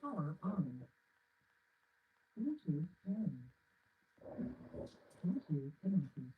Power on. Bluetooth on. Bluetooth connected.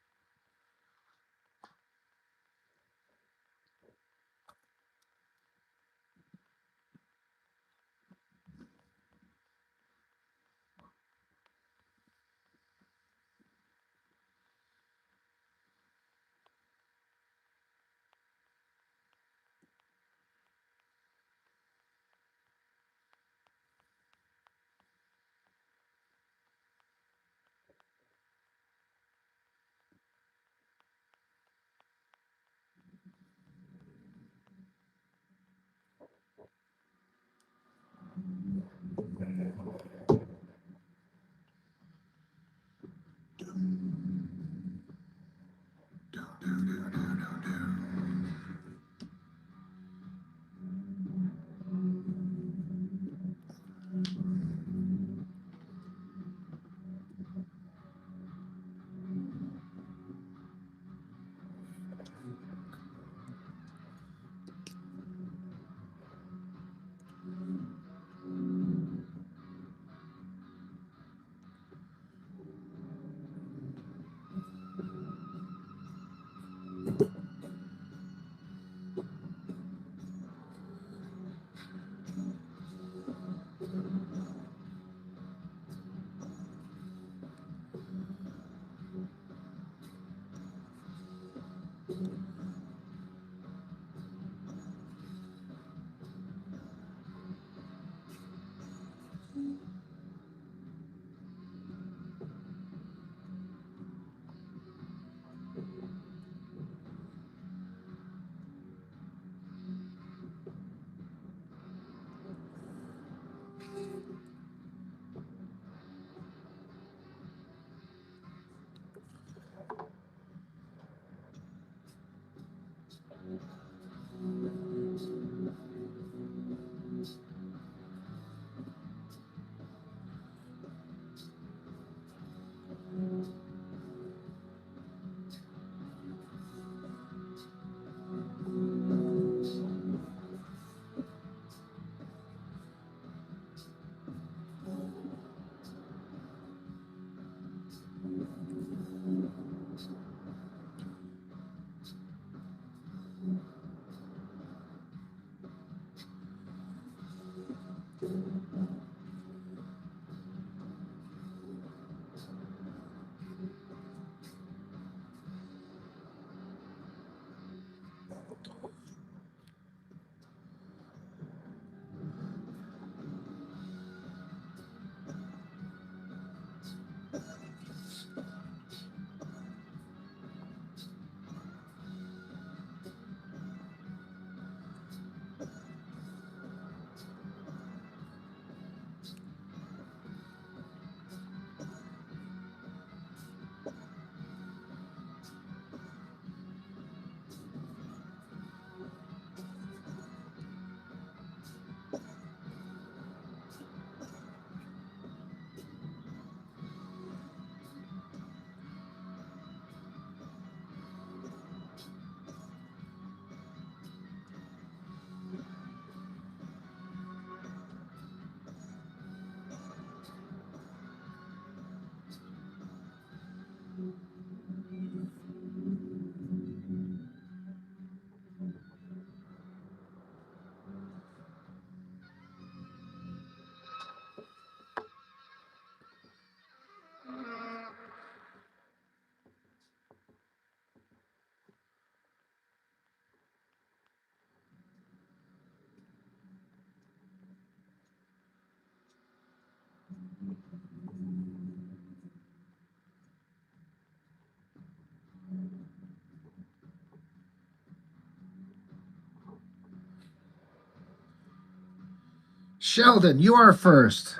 Sheldon, you are first.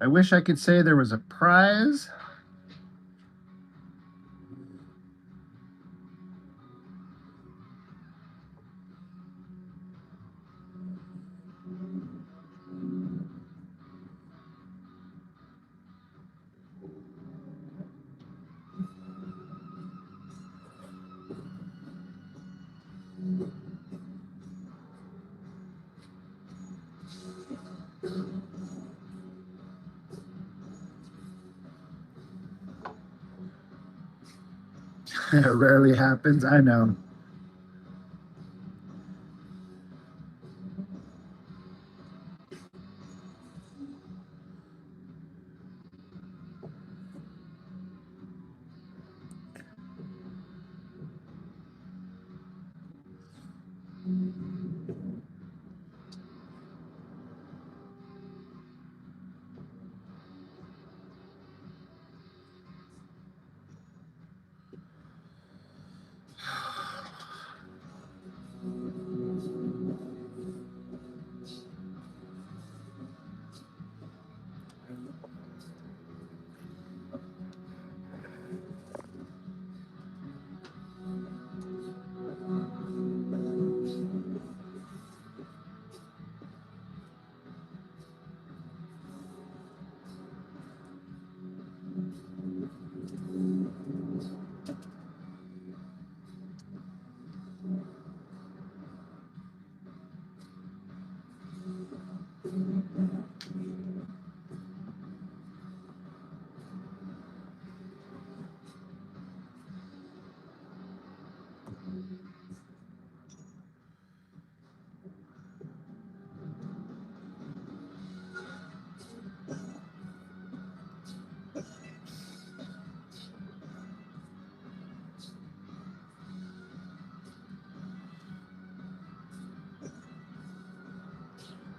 I wish I could say there was a prize. It rarely happens. I know.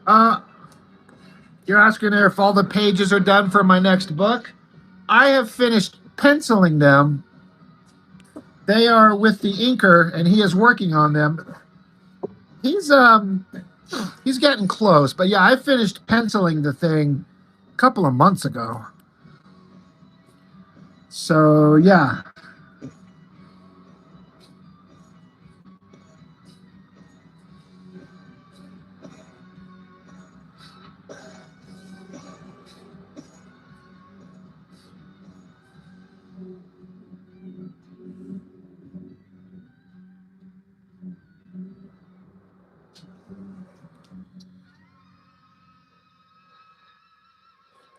Uh, you're asking if all the pages are done for my next book? I have finished penciling them. They are with the inker, and he is working on them. He's he's getting close, but yeah, I finished penciling the thing a couple of months ago. So yeah,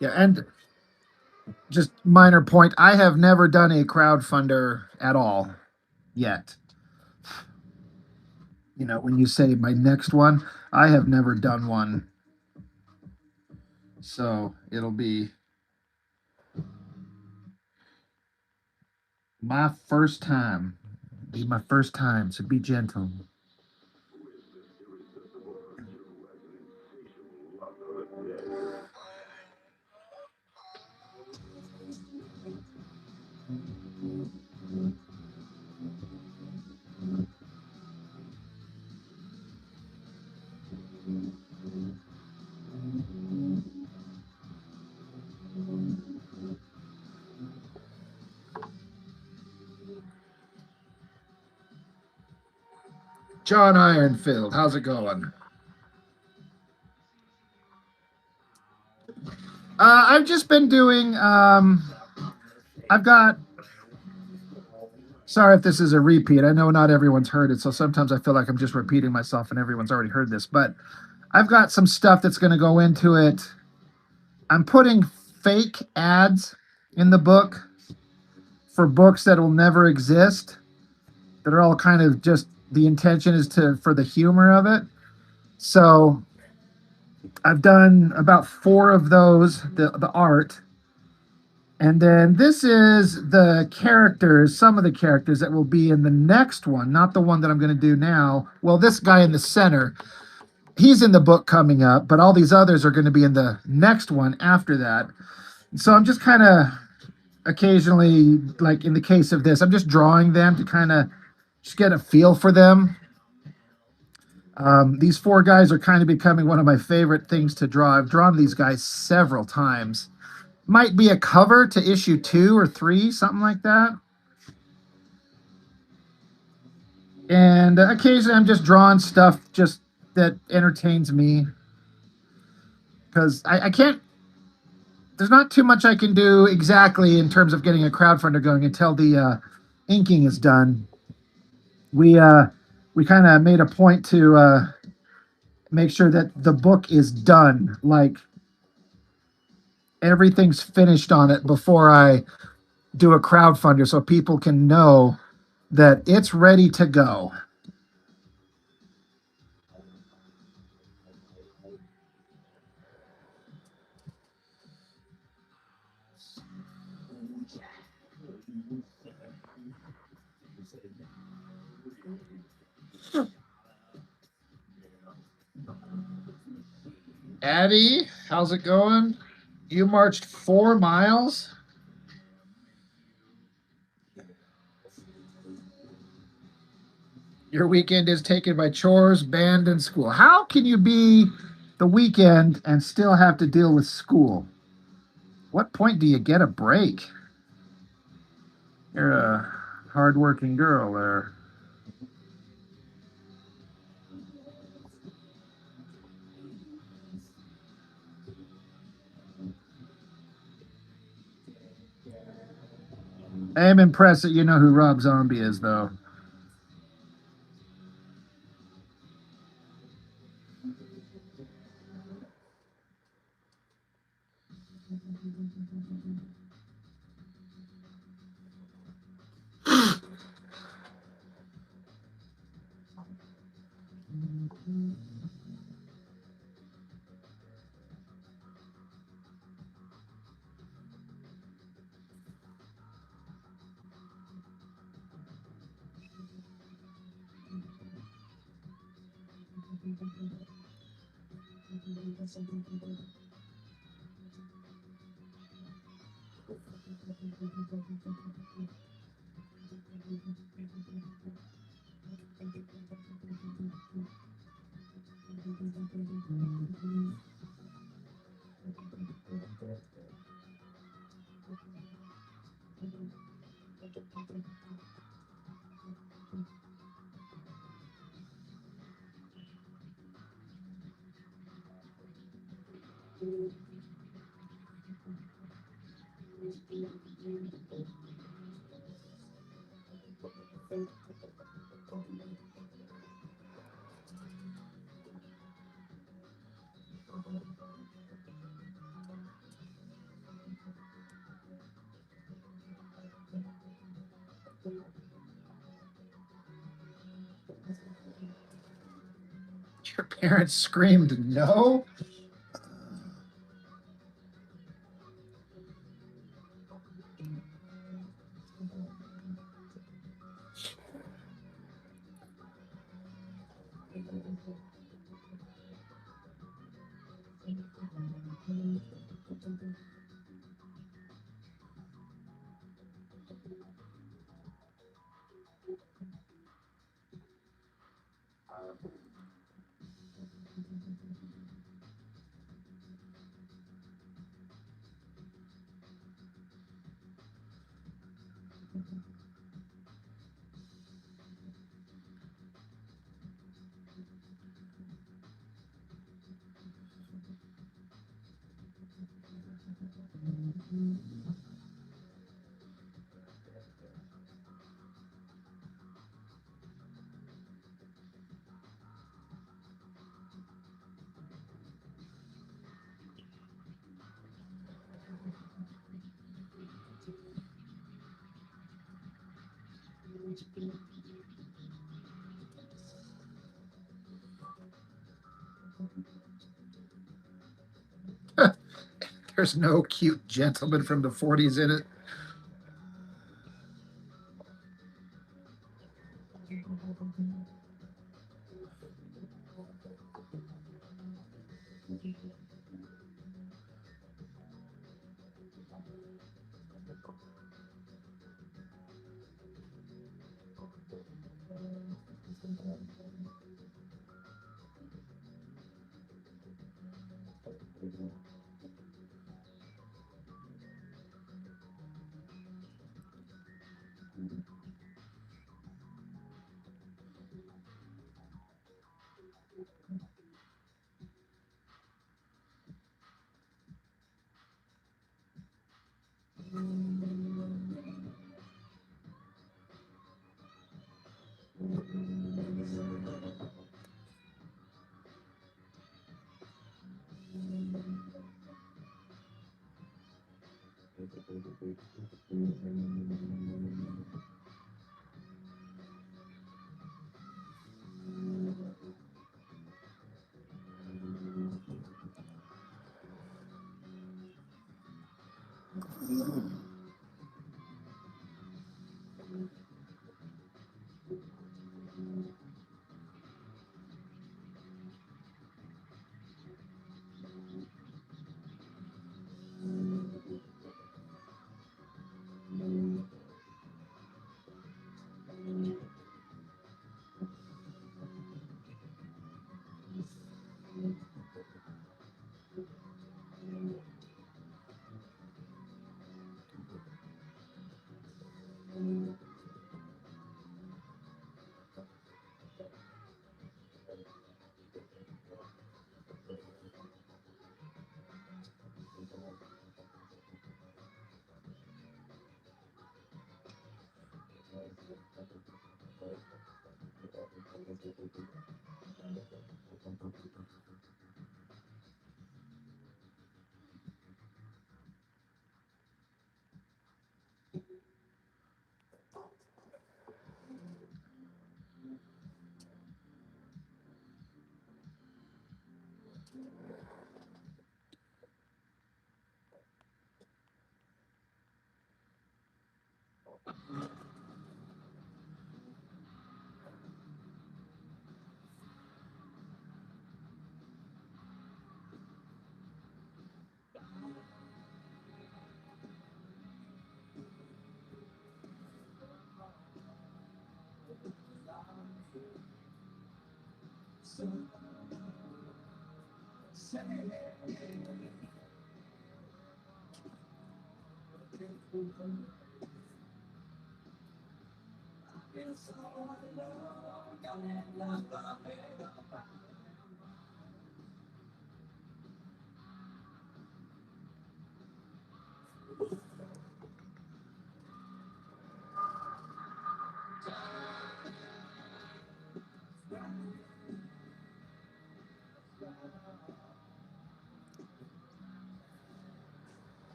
yeah, and just minor point, I have never done a crowdfunder at all yet. You know, when you say my next one, I have never done one. So it'll my first time. Be my first time, so be gentle. John Ironfield, how's it going? I've just been doing. I've got. Sorry if this is a repeat. I know not everyone's heard it, so sometimes I feel like I'm just repeating myself, and everyone's already heard this. But I've got some stuff that's going to go into it. I'm putting fake ads in the book for books that will never exist. That are all kind of just the intention is to for the humor of it. So I've done about four of those, the art. And then this is the characters, some of the characters that will be in the next one, not the one that I'm going to do now. Well, this guy in the center, he's in the book coming up, but all these others are going to be in the next one after that. So I'm just kind of occasionally, like in the case of this, I'm just drawing them to kind of just get a feel for them. These four guys are kind of becoming one of my favorite things to draw. I've drawn these guys several times. Might be a cover to issue 2 or 3, something like that. And occasionally I'm just drawing stuff just that entertains me because I can't. There's not too much I can do exactly in terms of getting a crowdfunder going until the inking is done. We kind of made a point to make sure that the book is done, like everything's finished on it before I do a crowdfunder so people can know that it's ready to go. Addie, how's it going? You marched 4 miles? Your weekend is taken by chores, band, and school. How can you be the weekend and still have to deal with school? What point do you get a break? You're a hardworking girl there. I am impressed that you know who Rob Zombie is, though. Your parents screamed no? There's no cute gentleman from the 40s in it.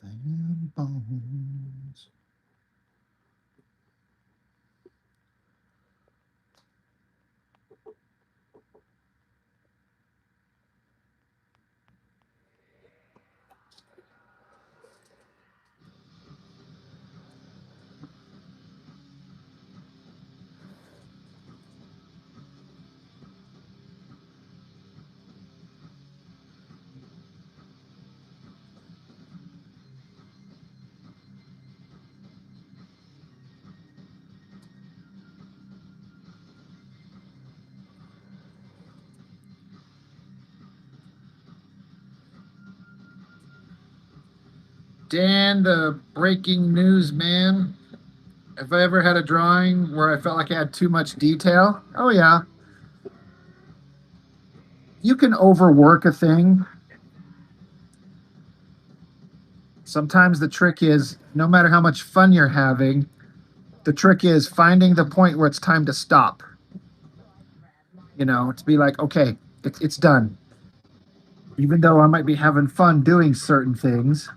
Damn bones. Dan, the breaking news man. If I ever had a drawing where I felt like I had too much detail, oh yeah, you can overwork a thing. Sometimes the trick is no matter how much fun you're having, the trick is finding the point where it's time to stop. You know, to be like, okay, it's done. Even though I might be having fun doing certain things,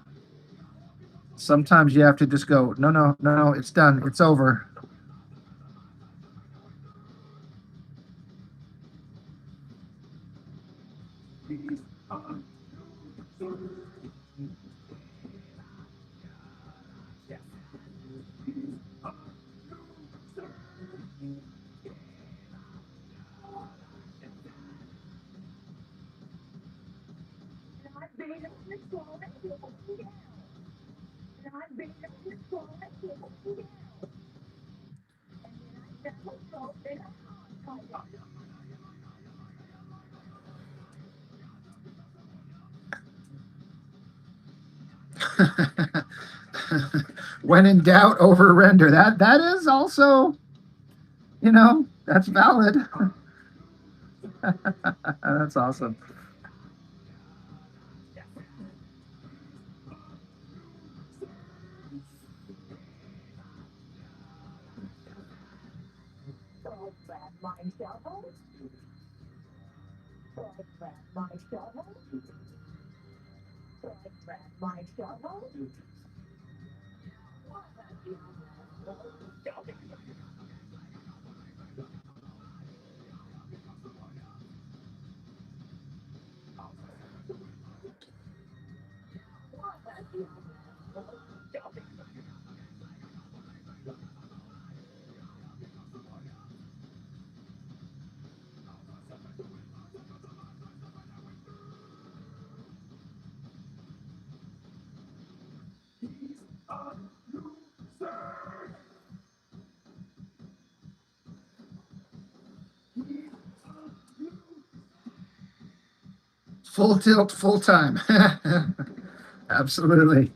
sometimes you have to just go, no, no, no, no, it's done. It's over. When in doubt, over render. That is also, that's valid. That's awesome. Full tilt, full time. Absolutely.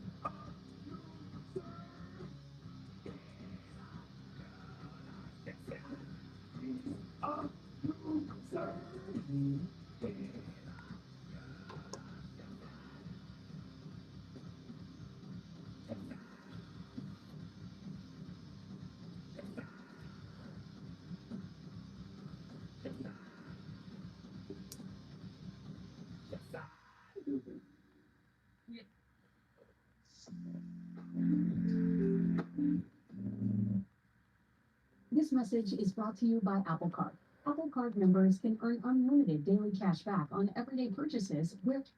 This message is brought to you by Apple Card. Apple Card members can earn unlimited daily cash back on everyday purchases with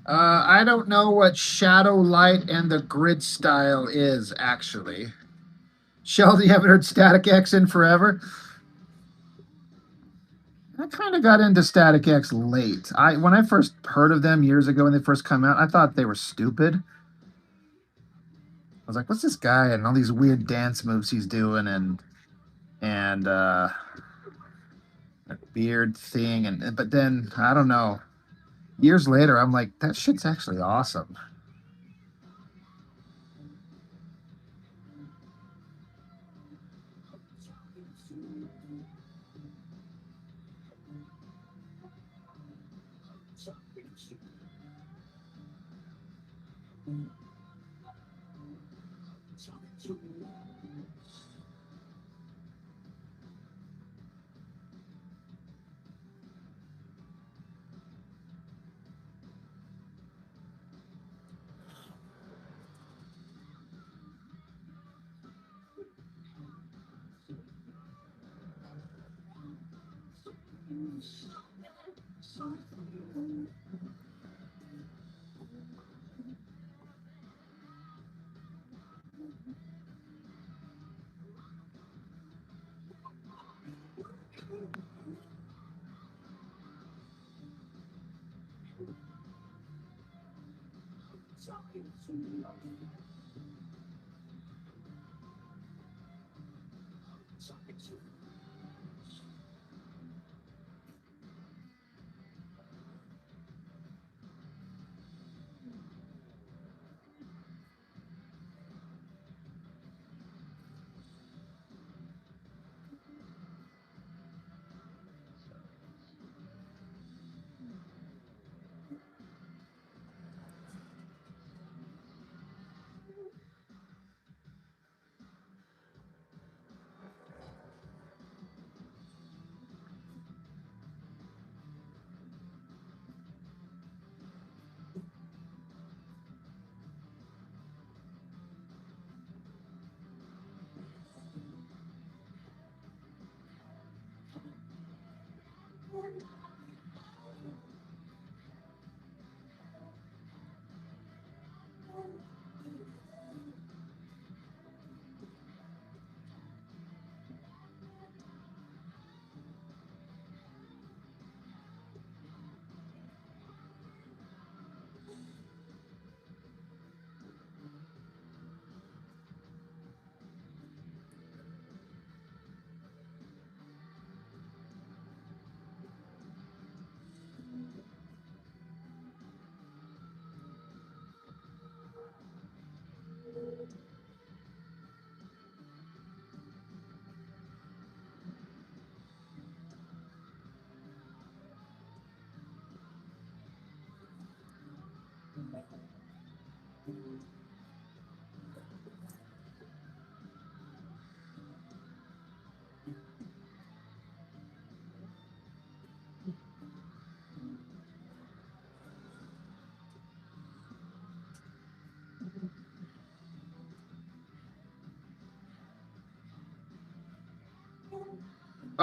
I don't know what shadow light and the grid style is actually. Sheldon, you haven't heard Static X in forever? I kind of got into Static X late. When I first heard of them years ago when they first come out, I thought they were stupid. I was like, "What's this guy and all these weird dance moves he's doing and a beard thing?" And but then I don't know. Years later, I'm like, that shit's actually awesome.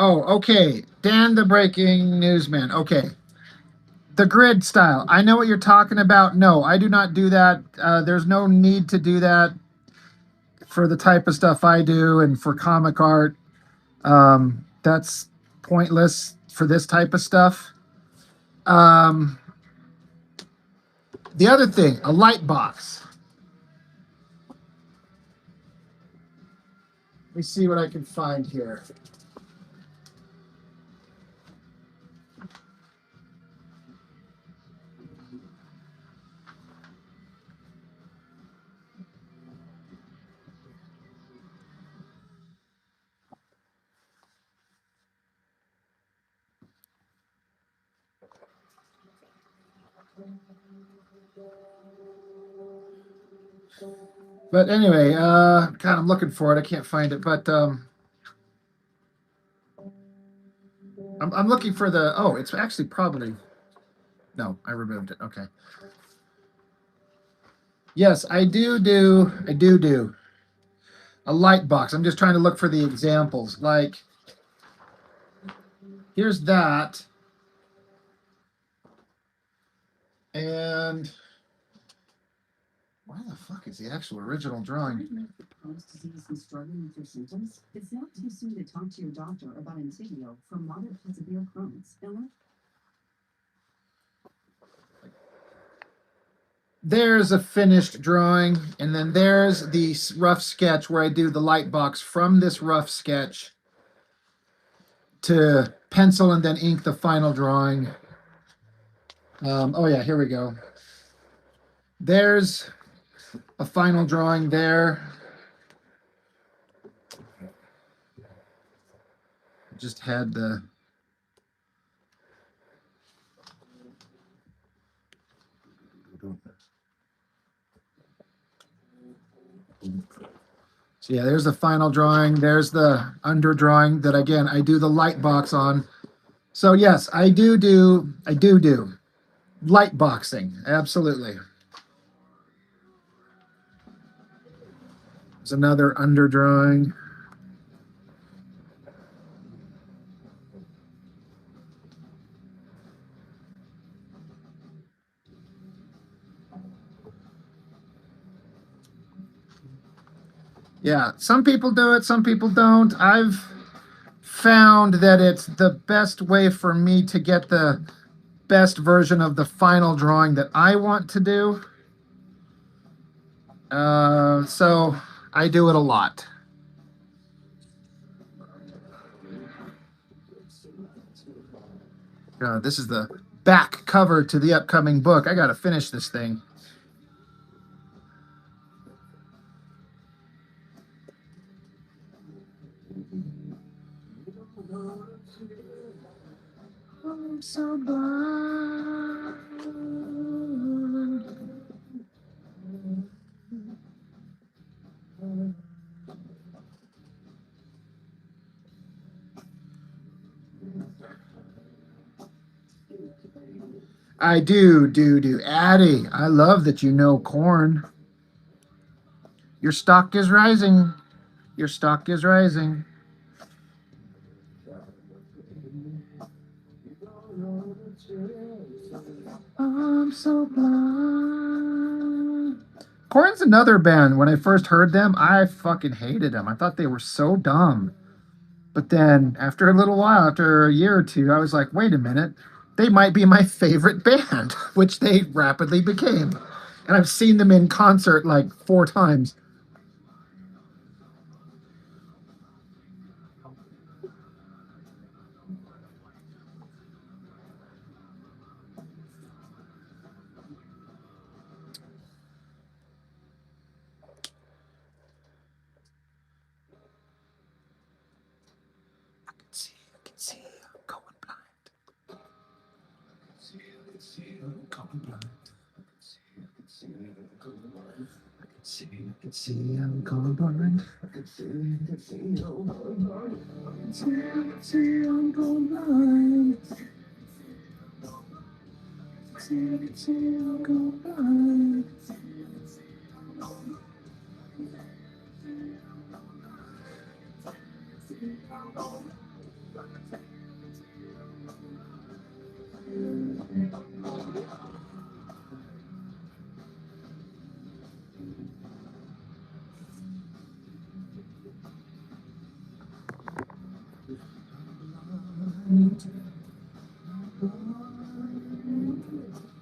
Oh, okay. Dan, the breaking newsman. Okay. The grid style. I know what you're talking about. No, I do not do that. There's no need to do that for the type of stuff I do and for comic art. That's pointless for this type of stuff. The other thing, a light box. Let me see what I can find here. But anyway, God, I'm looking for it. I can't find it, but I'm looking for the. Oh, it's actually probably. No, I removed it. Okay. Yes, I do a light box. I'm just trying to look for the examples. Like, here's that, and where the fuck is the actual original drawing? Crohn's disease and struggling with your symptoms? It's not too soon to talk to your doctor about Entyvio for moderate to severe Crohn's. There's a finished drawing, and then there's the rough sketch where I do the light box from this rough sketch to pencil and then ink the final drawing. Oh yeah, here we go. There's a final drawing there. Just had the so yeah, there's the final drawing. There's the under drawing that again I do the light box on. So yes, I do light boxing. Absolutely. There's another under drawing. Yeah, some people do it, some people don't. I've found that it's the best way for me to get the best version of the final drawing that I want to do. So I do it a lot. This is the back cover to the upcoming book. I got to finish this thing. I'm so blind. I do. Addie, I love that you know corn. Your stock is rising. Your stock is rising. I'm so blind. Corn's another band. When I first heard them, I fucking hated them. I thought they were so dumb. But then after a little while, after a year or two, I was like, wait a minute. They might be my favorite band, which they rapidly became. And I've seen them in concert like 4 times. I can see, I'm going blind. I can see, I'm going blind. could see I'm going blind. I could see I'm going blind. I could see I'm going blind. I could see I'm going blind.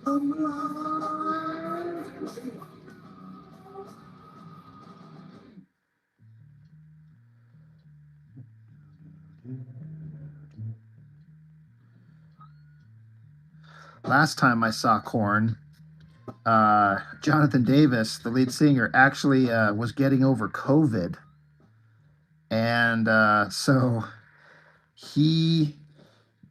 I'm blind. Last time I saw Korn, Jonathan Davis, the lead singer, actually was getting over COVID. And so he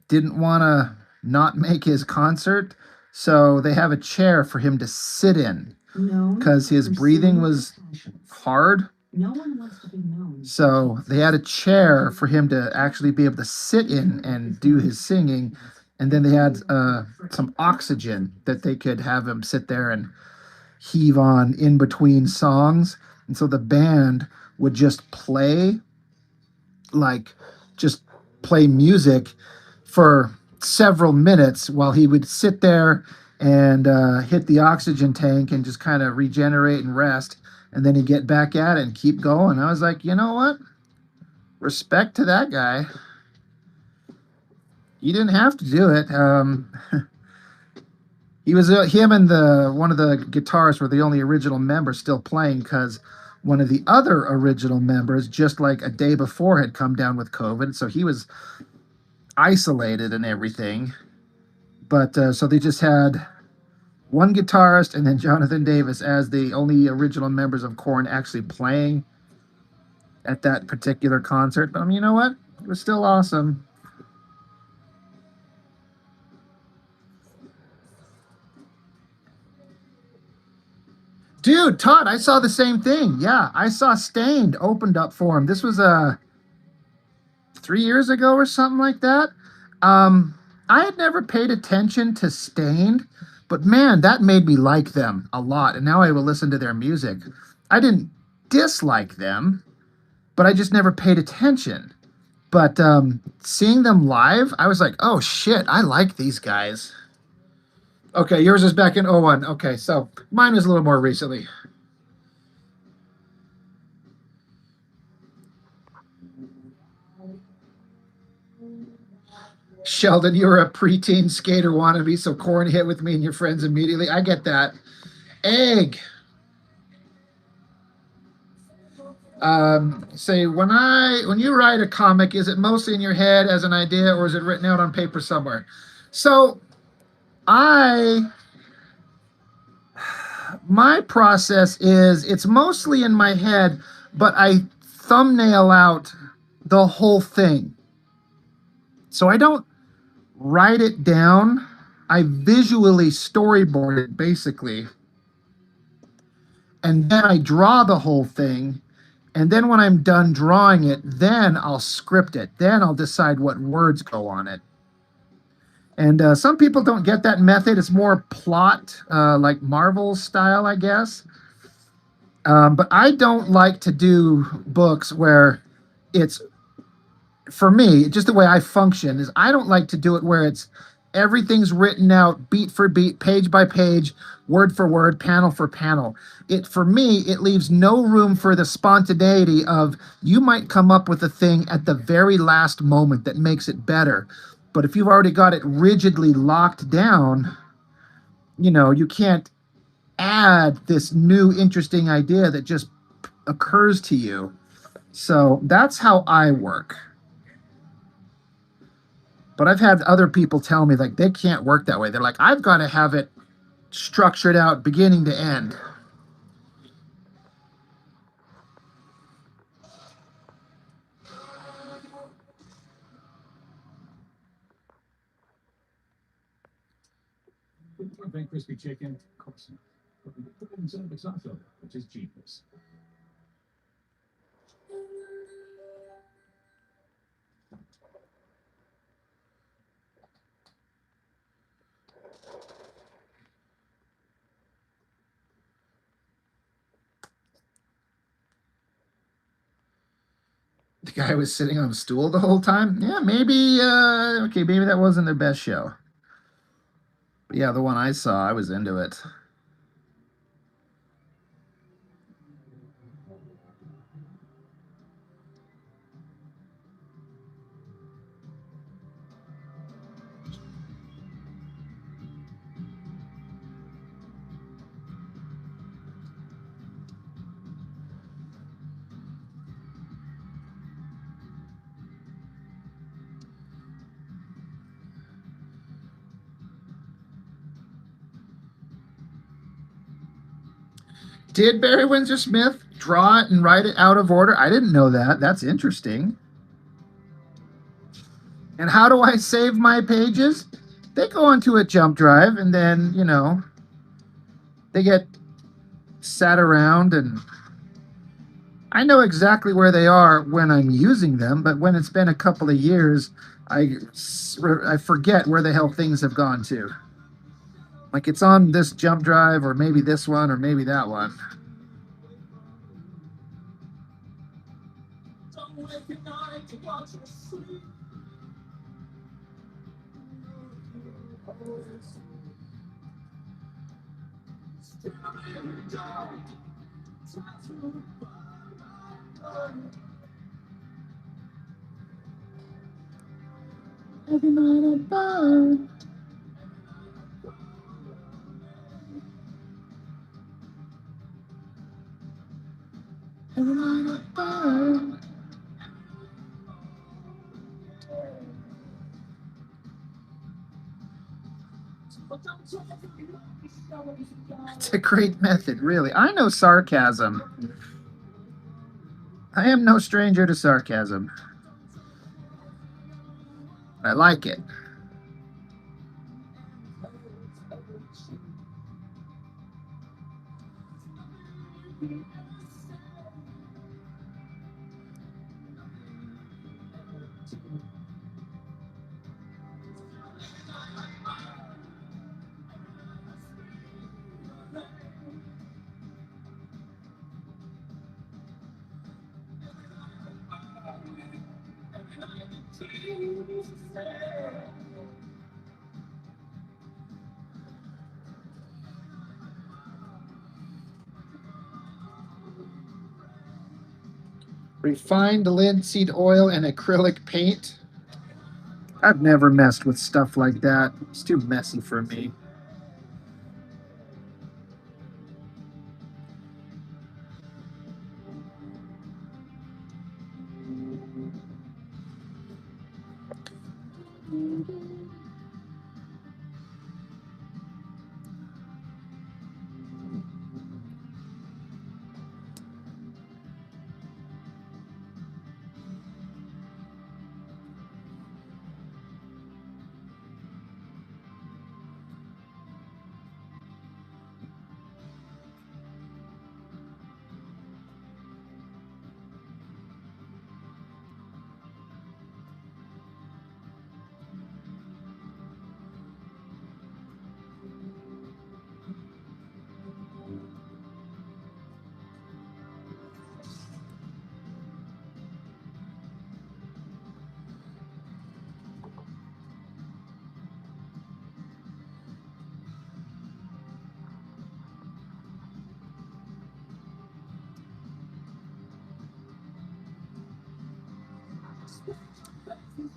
didn't want to not make his concert. So they have a chair for him to sit in because his breathing was hard. No one wants to be known. So they had a chair for him to actually be able to sit in and do his singing. And then they had some oxygen that they could have him sit there and heave on in between songs. And so the band would just play, like, just play music for several minutes while he would sit there and hit the oxygen tank and just kind of regenerate and rest. And then he'd get back at it and keep going. I was like, you know what? Respect to that guy. You didn't have to do it. He was him and the one of the guitarists were the only original members still playing because one of the other original members, just like a day before, had come down with COVID, so he was isolated and everything. But so they just had one guitarist and then Jonathan Davis as the only original members of Korn actually playing at that particular concert. But you know what? It was still awesome. Dude, Todd, I saw the same thing. Yeah, I saw Stained opened up for him. This was 3 years ago or something like that. I had never paid attention to Stained, but man, that made me like them a lot. And now I will listen to their music. I didn't dislike them, but I just never paid attention. But seeing them live, I was like, oh shit, I like these guys. Okay, yours is back in '01. Okay, so mine was a little more recently. Sheldon, you're a preteen skater wannabe, so Korn hit with me and your friends immediately. I get that. Egg. Say when you write a comic, is it mostly in your head as an idea or is it written out on paper somewhere? So my process is it's mostly in my head, but I thumbnail out the whole thing. So I don't write it down. I visually storyboard it basically. And then I draw the whole thing. And then when I'm done drawing it, then I'll script it. Then I'll decide what words go on it. And some people don't get that method. It's more plot, like Marvel style, I guess. But I don't like to do books where it's, for me, just the way I function is I don't like to do it where it's everything's written out beat for beat, page by page, word for word, panel for panel. For me, it leaves no room for the spontaneity of you might come up with a thing at the very last moment that makes it better. But if you've already got it rigidly locked down, you can't add this new interesting idea that just occurs to you. So that's how I work. But I've had other people tell me like they can't work that way. They're like, I've got to have it structured out beginning to end. Big crispy chicken, of course. But we put it inside of the salsa, which is genius. guy was sitting on a stool the whole time. Yeah, maybe. Okay, maybe that wasn't their best show. But yeah, the one I saw, I was into it. Did Barry Windsor Smith draw it and write it out of order? I didn't know that. That's interesting. And how do I save my pages? They go onto a jump drive and then, they get sat around, and I know exactly where they are when I'm using them, but when it's been a couple of years, I forget where the hell things have gone to. Like it's on this jump drive, or maybe this one, or maybe that one. It's a great method, really. I know sarcasm. I am no stranger to sarcasm. I like it. Refined linseed oil and acrylic paint. I've never messed with stuff like that. It's too messy for me.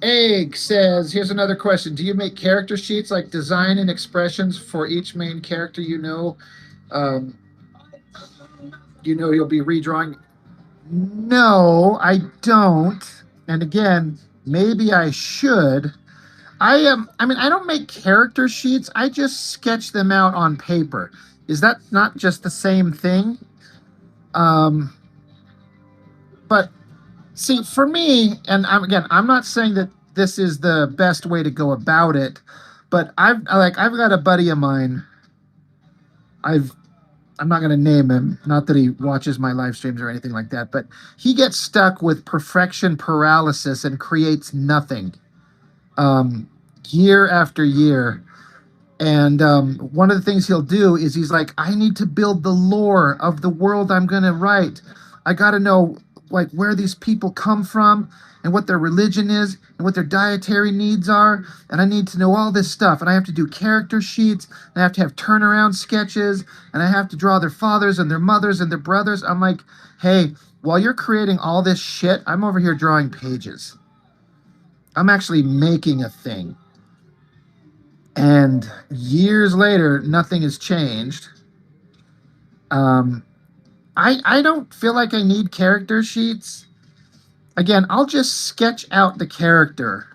Egg says, here's another question. Do you make character sheets, like design and expressions for each main character you'll be redrawing? No, I don't. And again, maybe I should. I don't make character sheets. I just sketch them out on paper. Is that not just the same thing? But see, for me, and I'm not saying that this is the best way to go about it, but I've got a buddy of mine. I'm not going to name him, not that he watches my live streams or anything like that, but he gets stuck with perfection paralysis and creates nothing, year after year. And one of the things he'll do is he's like, I need to build the lore of the world I'm going to write. I got to know like where these people come from and what their religion is and what their dietary needs are, and I need to know all this stuff, and I have to do character sheets, and I have to have turnaround sketches, and I have to draw their fathers and their mothers and their brothers. I'm like, hey, while you're creating all this shit, I'm over here drawing pages. I'm actually making a thing. And years later, nothing has changed. I don't feel like I need character sheets. Again, I'll just sketch out the character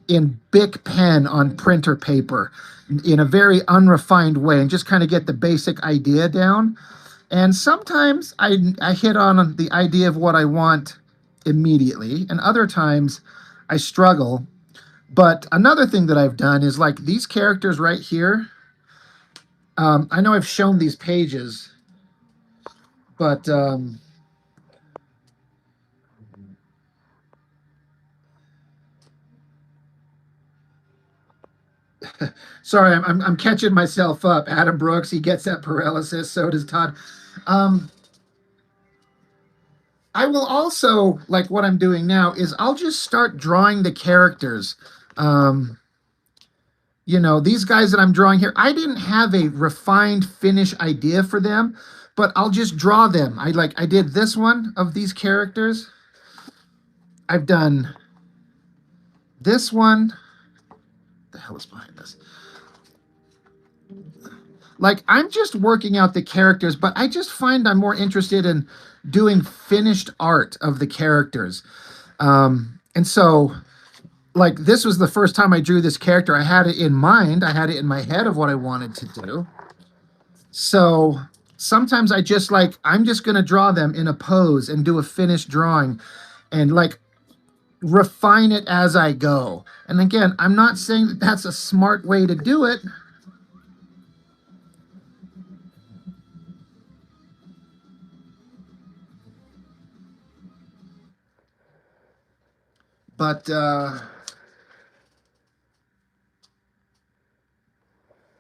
in Bic pen on printer paper in a very unrefined way and just kind of get the basic idea down. And sometimes I hit on the idea of what I want immediately, and other times I struggle. But another thing that I've done is like these characters right here. I know I've shown these pages, but sorry, I'm catching myself up. Adam Brooks, he gets that paralysis. So does Todd. I will also, like what I'm doing now is I'll just start drawing the characters. You know, these guys that I'm drawing here, I didn't have a refined finish idea for them, but I'll just draw them. I did this one of these characters. I've done this one. What the hell is behind this? Like, I'm just working out the characters, but I just find I'm more interested in doing finished art of the characters. And so, like, this was the first time I drew this character. I had it in mind. I had it in my head of what I wanted to do. So sometimes I just I'm just going to draw them in a pose and do a finished drawing and like refine it as I go. And again, I'm not saying that that's a smart way to do it. But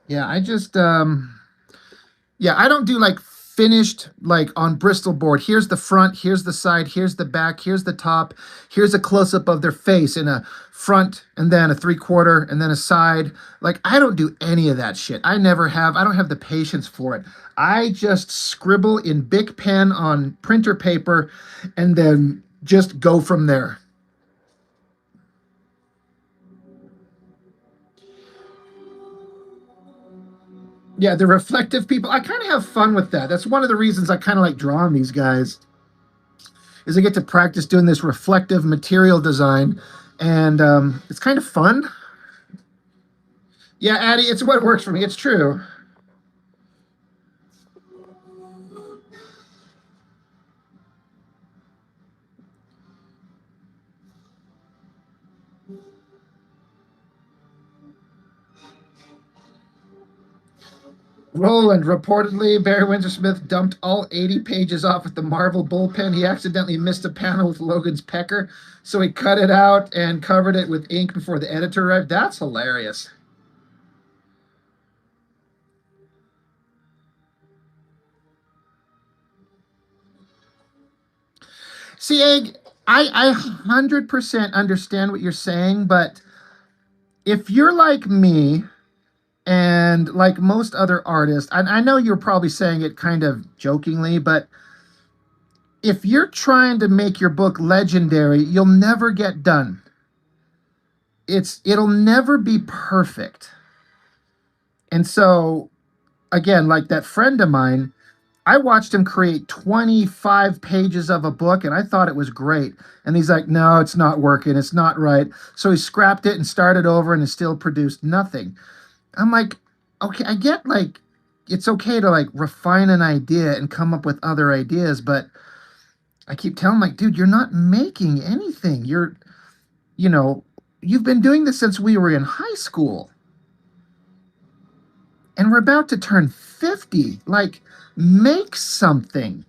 yeah, I just yeah, I don't do like finished like on Bristol board. Here's the front, here's the side, here's the back, here's the top, here's a close-up of their face in a front and then a 3/4 and then a side. Like, I don't do any of that shit. I never have. I don't have the patience for it. I just scribble in Bic pen on printer paper and then just go from there. Yeah, the reflective people, I kind of have fun with that. That's one of the reasons I kind of like drawing these guys, is I get to practice doing this reflective material design, and it's kind of fun. Yeah, Addie, it's what works for me. It's true. Roland, reportedly, Barry Windsor Smith dumped all 80 pages off at the Marvel bullpen. He accidentally missed a panel with Logan's pecker, so he cut it out and covered it with ink before the editor arrived. That's hilarious. See, Egg, I 100% understand what you're saying, but if you're like me, and like most other artists, I know you're probably saying it kind of jokingly, but if you're trying to make your book legendary, you'll never get done. It'll never be perfect. And so, again, like that friend of mine, I watched him create 25 pages of a book and I thought it was great. And he's like, no, it's not working. It's not right. So he scrapped it and started over and it still produced nothing. I'm like, okay, I get like it's okay to like refine an idea and come up with other ideas, but I keep telling him, like, dude, you're not making anything. You've been doing this since we were in high school. And we're about to turn 50. Like, make something.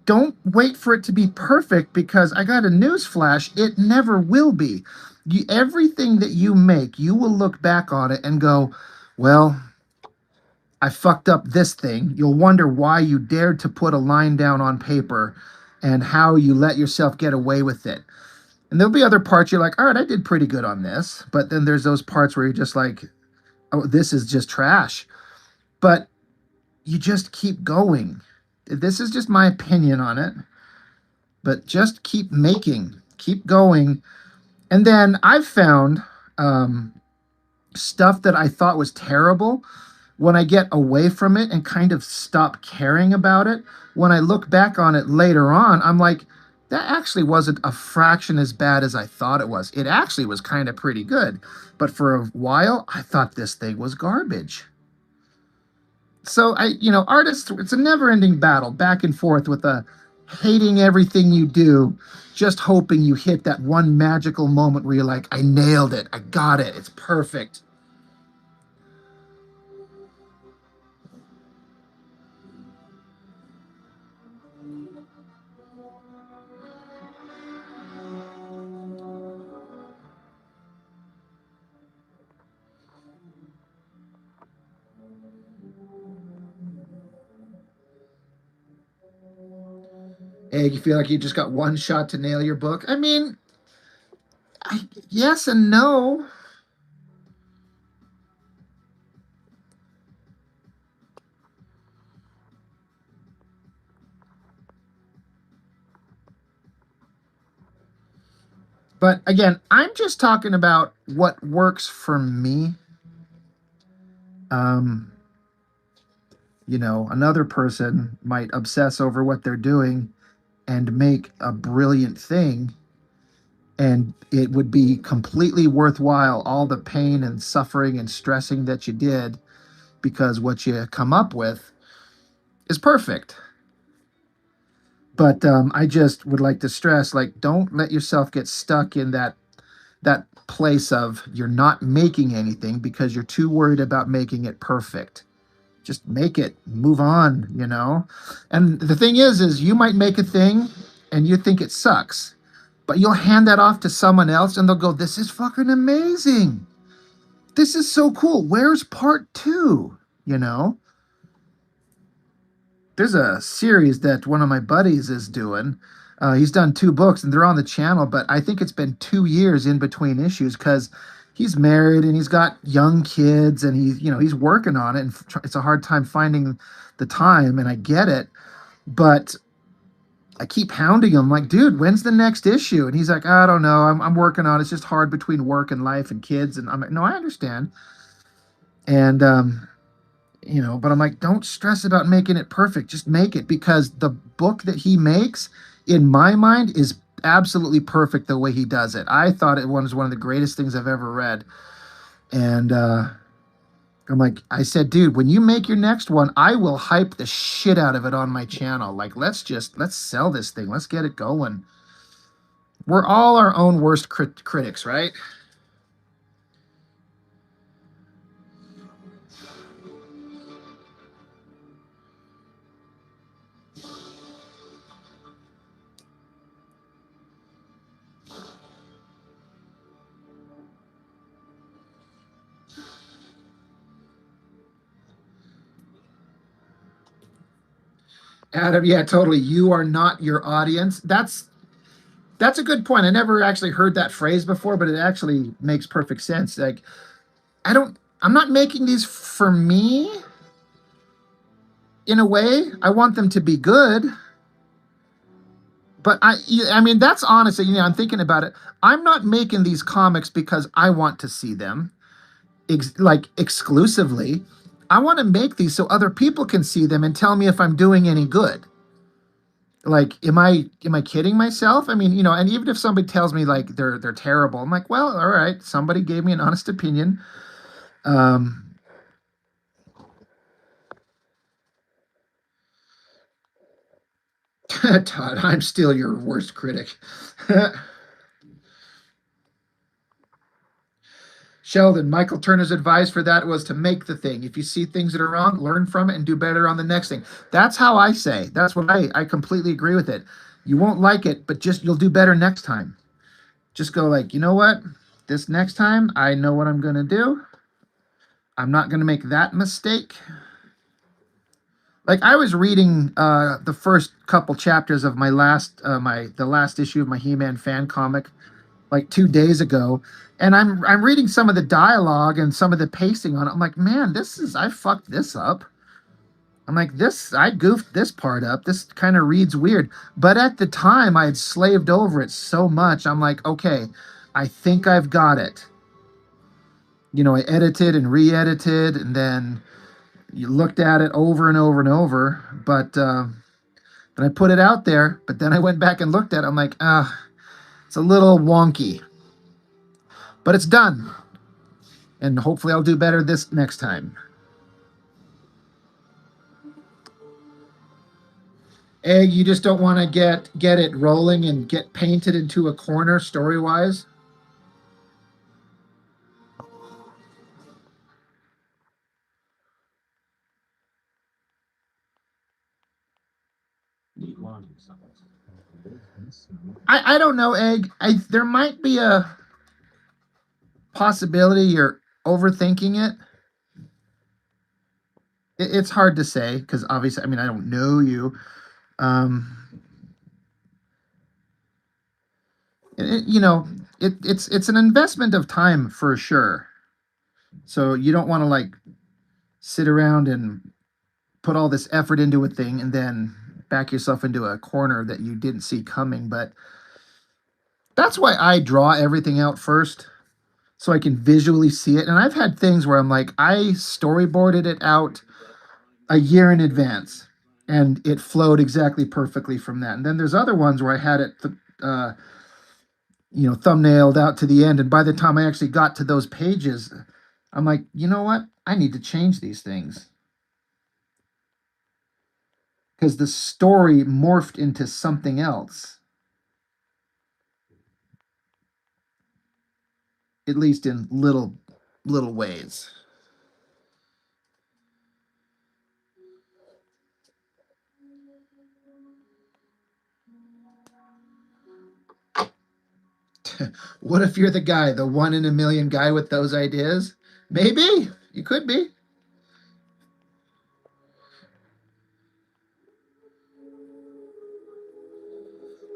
Don't wait for it to be perfect, because I got a news flash, it never will be. Everything that you make, you will look back on it and go, well, I fucked up this thing. You'll wonder why you dared to put a line down on paper and how you let yourself get away with it. And there'll be other parts you're like, all right, I did pretty good on this. But then there's those parts where you're just like, oh, this is just trash. But you just keep going. This is just my opinion on it. But just keep making, keep going. And then I've found stuff that I thought was terrible, when I get away from it and kind of stop caring about it, when I look back on it later on, I'm like, that actually wasn't a fraction as bad as I thought it was. It actually was kind of pretty good. But for a while, I thought this thing was garbage. So artists, it's a never-ending battle back and forth with a hating everything you do, just hoping you hit that one magical moment where you're like, I nailed it. I got it. It's perfect. Egg, you feel like you just got one shot to nail your book? I mean, yes and no. But again, I'm just talking about what works for me. Um, another person might obsess over what they're doing and make a brilliant thing, and it would be completely worthwhile, all the pain and suffering and stressing that you did, because what you come up with is perfect. But I just would like to stress, like, don't let yourself get stuck in that place of you're not making anything because you're too worried about making it perfect. Just make it, move on. And the thing is you might make a thing and you think it sucks, but you'll hand that off to someone else and they'll go, this is fucking amazing. This is so cool. Where's part two? There's a series that one of my buddies is doing. He's done 2 books and they're on the channel, but I think it's been 2 years in between issues because he's married and he's got young kids and he's working on it, and it's a hard time finding the time, and I get it, but I keep hounding him like, dude, when's the next issue? And he's like, I don't know. I'm working on it. It's just hard between work and life and kids. And I'm like, no, I understand. And but I'm like, don't stress about making it perfect. Just make it, because the book that he makes, in my mind, is absolutely perfect the way he does it. I thought it was one of the greatest things I've ever read. And I'm like, I said, dude, when you make your next one, I will hype the shit out of it on my channel. Like, let's sell this thing. Let's get it going. We're all our own worst critics, right? Adam, yeah, totally. You are not your audience. That's a good point. I never actually heard that phrase before, but it actually makes perfect sense. Like, I'm not making these for me. In a way, I want them to be good. But I mean, that's honestly, I'm thinking about it. I'm not making these comics because I want to see them exclusively. I want to make these so other people can see them and tell me if I'm doing any good. Like, am I kidding myself? I mean, and even if somebody tells me like they're terrible, I'm like, well, all right, somebody gave me an honest opinion. Todd, I'm still your worst critic. Sheldon, Michael Turner's advice for that was to make the thing. If you see things that are wrong, learn from it and do better on the next thing. That's how I say. That's what I completely agree with it. You won't like it, but you'll do better next time. Just go like, you know what? This next time, I know what I'm going to do. I'm not going to make that mistake. Like I was reading the first couple chapters of my last the last issue of my He-Man fan comic like 2 days ago, and I'm reading some of the dialogue and some of the pacing on it. I'm like, man, I fucked this up. I'm like, I goofed this part up. This kind of reads weird. But at the time, I had slaved over it so much. I'm like, okay, I think I've got it. You know, I edited and re-edited, and then you looked at it over and over and over. But then I put it out there. But then I went back and looked at it. I'm like, it's a little wonky. But it's done. And hopefully I'll do better this next time. Egg, you just don't want to get it rolling and get painted into a corner story-wise? I don't know, Egg. There might be a possibility you're overthinking it. It's hard to say because obviously, I mean, I don't know you. Um, you know, it's an investment of time for sure. So you don't want to like sit around and put all this effort into a thing and then back yourself into a corner that you didn't see coming. But that's why I draw everything out first so I can visually see it. And I've had things where I'm like, I storyboarded it out a year in advance and it flowed exactly perfectly from that. And then there's other ones where I had it, thumbnailed out to the end. And by the time I actually got to those pages, I'm like, you know what? I need to change these things. Because the story morphed into something else, at least in little ways. What if you're the guy, the one in a million guy with those ideas? Maybe you could be.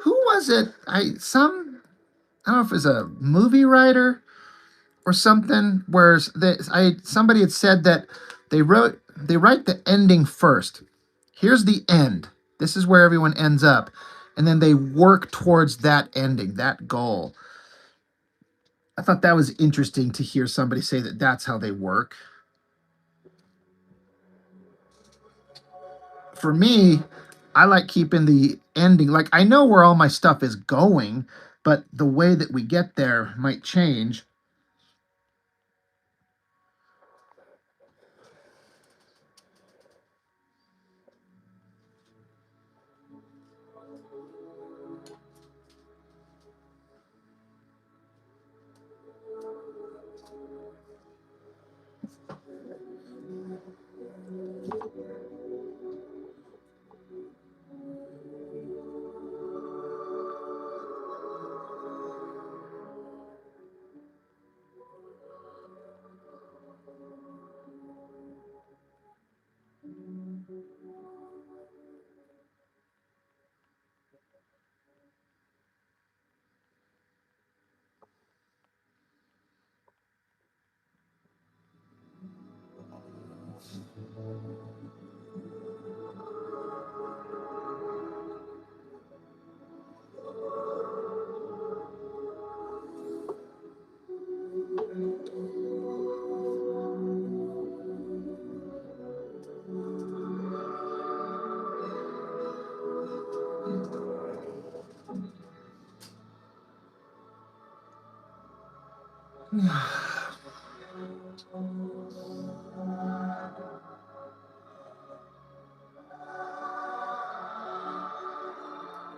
Who was it? I don't know if it was a movie writer or something where somebody had said that they write the ending first. Here's the end. This is where everyone ends up, and then they work towards that ending, that goal. I thought that was interesting to hear somebody say that that's how they work. For me, I like keeping the ending. Like I know where all my stuff is going, but the way that we get there might change.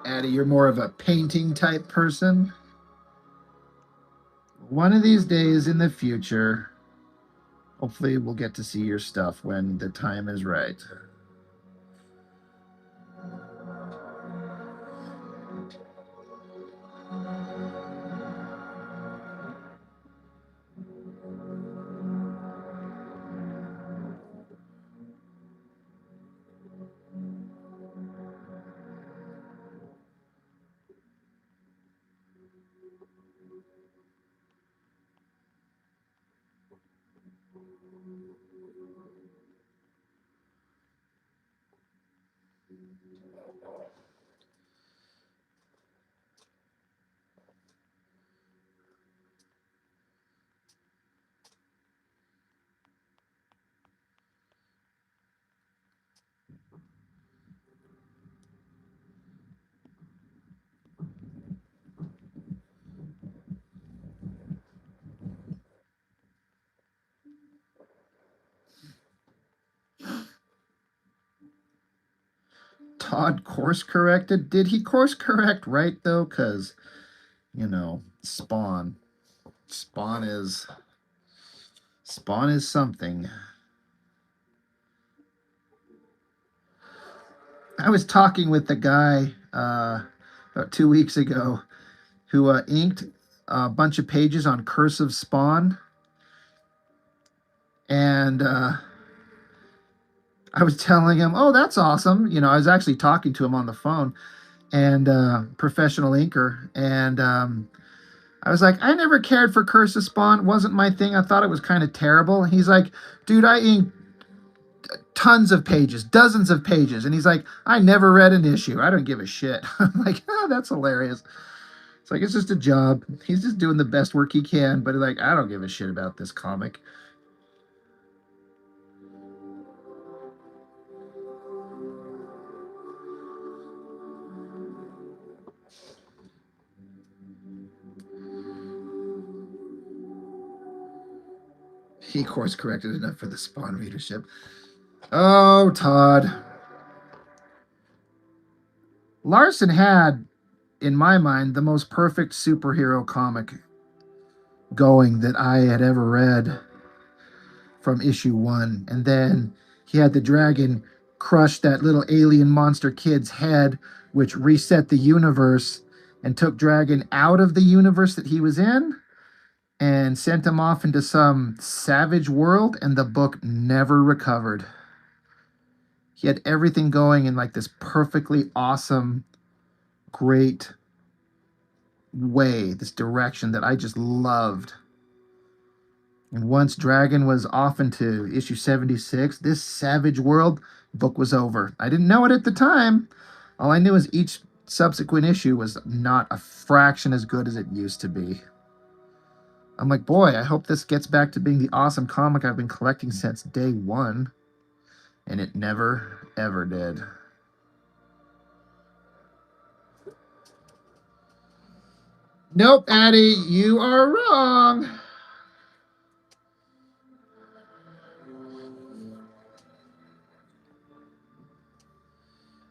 Addie, you're more of a painting type person. One of these days in the future, hopefully we'll get to see your stuff when the time is right. Todd course corrected. Did he course correct right though? Because, you know, Spawn. Spawn is something. I was talking with the guy about 2 weeks ago who inked a bunch of pages on cursive Spawn, and I was telling him, "Oh, that's awesome." You know, I was actually talking to him on the phone, and professional inker, and I was like, "I never cared for cursive Spawn. It wasn't my thing. I thought it was kind of terrible." He's like, "Dude, I inked tons of pages, dozens of pages," and he's like, "I never read an issue. I don't give a shit." I'm like, "Oh, that's hilarious." It's like, it's just a job. He's just doing the best work he can, but like, I don't give a shit about this comic. He course corrected enough for the Spawn readership. Oh, Todd. Larson had, in my mind, the most perfect superhero comic going that I had ever read from issue 1. And then he had the dragon crush that little alien monster kid's head, which reset the universe and took Dragon out of the universe that he was in and sent him off into some savage world, and the book never recovered. He had everything going in like this perfectly awesome, great way, this direction that I just loved. And once Dragon was off into issue 76, this savage world book was over. I didn't know it at the time. All I knew is each subsequent issue was not a fraction as good as it used to be. I'm like, boy, I hope this gets back to being the awesome comic I've been collecting since day 1. And it never, ever did. Nope, Addie, you are wrong.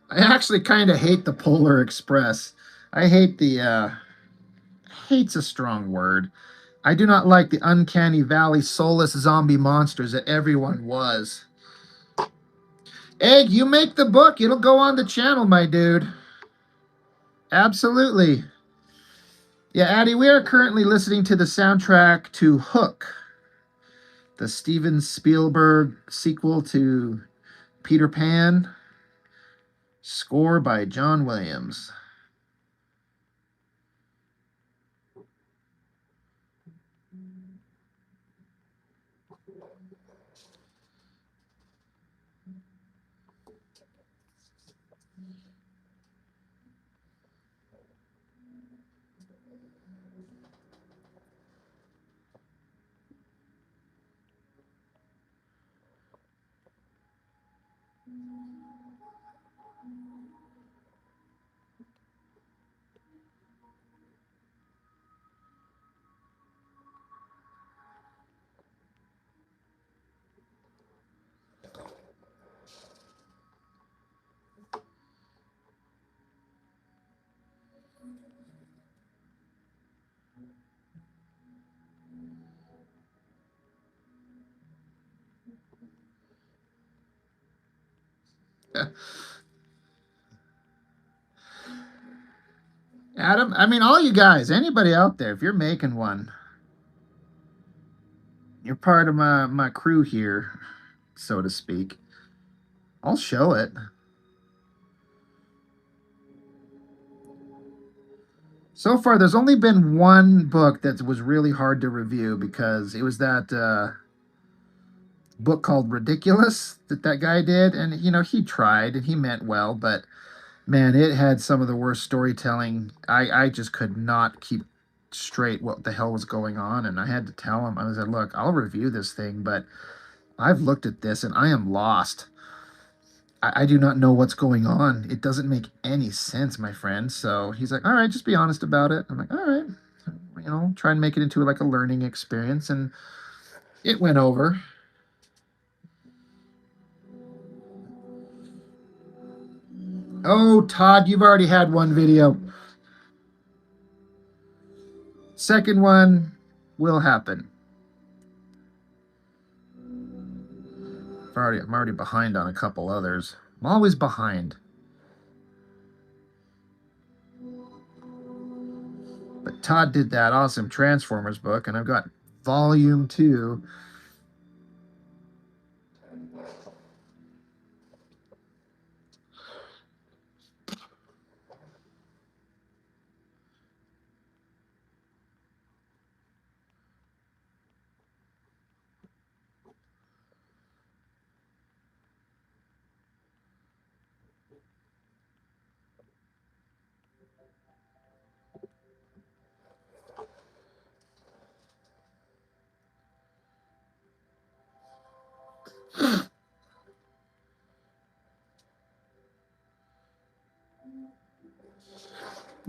I actually kind of hate the Polar Express. I hate the, hate's a strong word. I do not like the Uncanny Valley soulless zombie monsters that everyone was. Egg, you make the book. It'll go on the channel, my dude. Absolutely. Yeah, Addie, we are currently listening to the soundtrack to Hook, the Steven Spielberg sequel to Peter Pan, score by John Williams. Adam, I mean, all you guys, anybody out there, if you're making one, you're part of my crew here, so to speak. I'll show it. So far, there's only been one book that was really hard to review because it was that book called Ridiculous that guy did, and he tried and he meant well, but man, it had some of the worst storytelling. I just could not keep straight what the hell was going on, and I had to tell him. I said, "Look, I'll review this thing, but I've looked at this and I am lost. I do not know what's going on. It doesn't make any sense, my friend." So he's like, "All right, just be honest about it." I'm like, "All right, try and make it into like a learning experience," and it went over. Oh, Todd, you've already had one video. Second one will happen. I'm already behind on a couple others. I'm always behind. But Todd did that awesome Transformers book, and I've got volume 2.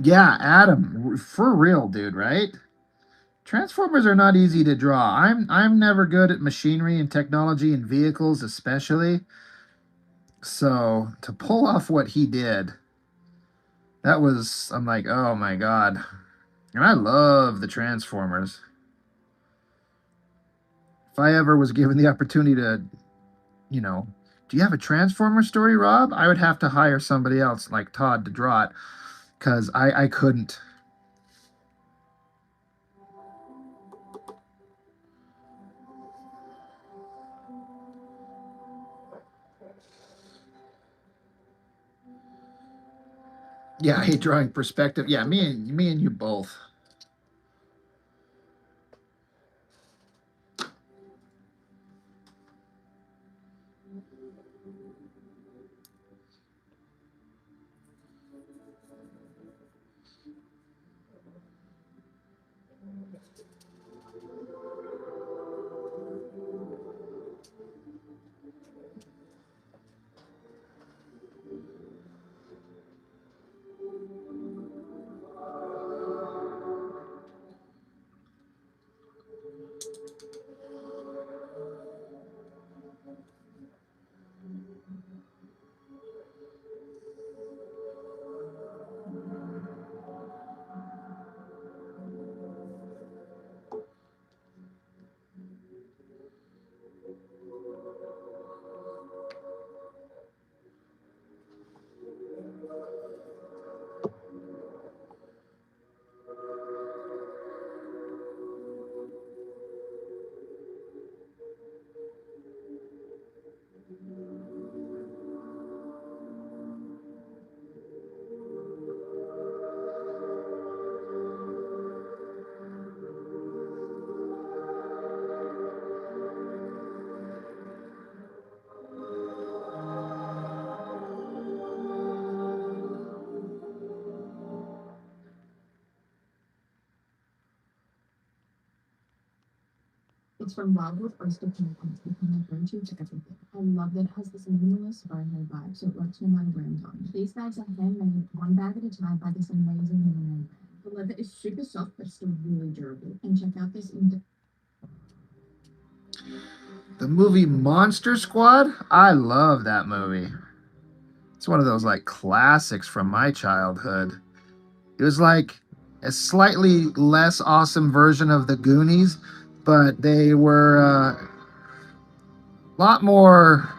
Yeah, Adam, for real, dude, right? Transformers are not easy to draw. I'm never good at machinery and technology and vehicles especially. So to pull off what he did, I'm like, "Oh my god." And I love the Transformers. If I ever was given the opportunity to, do you have a Transformer story, Rob? I would have to hire somebody else like Todd to draw it because I couldn't. Yeah, I hate drawing perspective. Yeah, me and you both. It's from Wild with Oyster Camp and it's become a go-to to everything. I love that it has this minimalist Fahrenheit vibe, so it works no matter where I'm going. These bags are handmade one bag at a time by this amazing woman. The leather is super soft but still really durable. And check out this The movie Monster Squad? I love that movie. It's one of those like classics from my childhood. It was like a slightly less awesome version of the Goonies, but they were a lot more.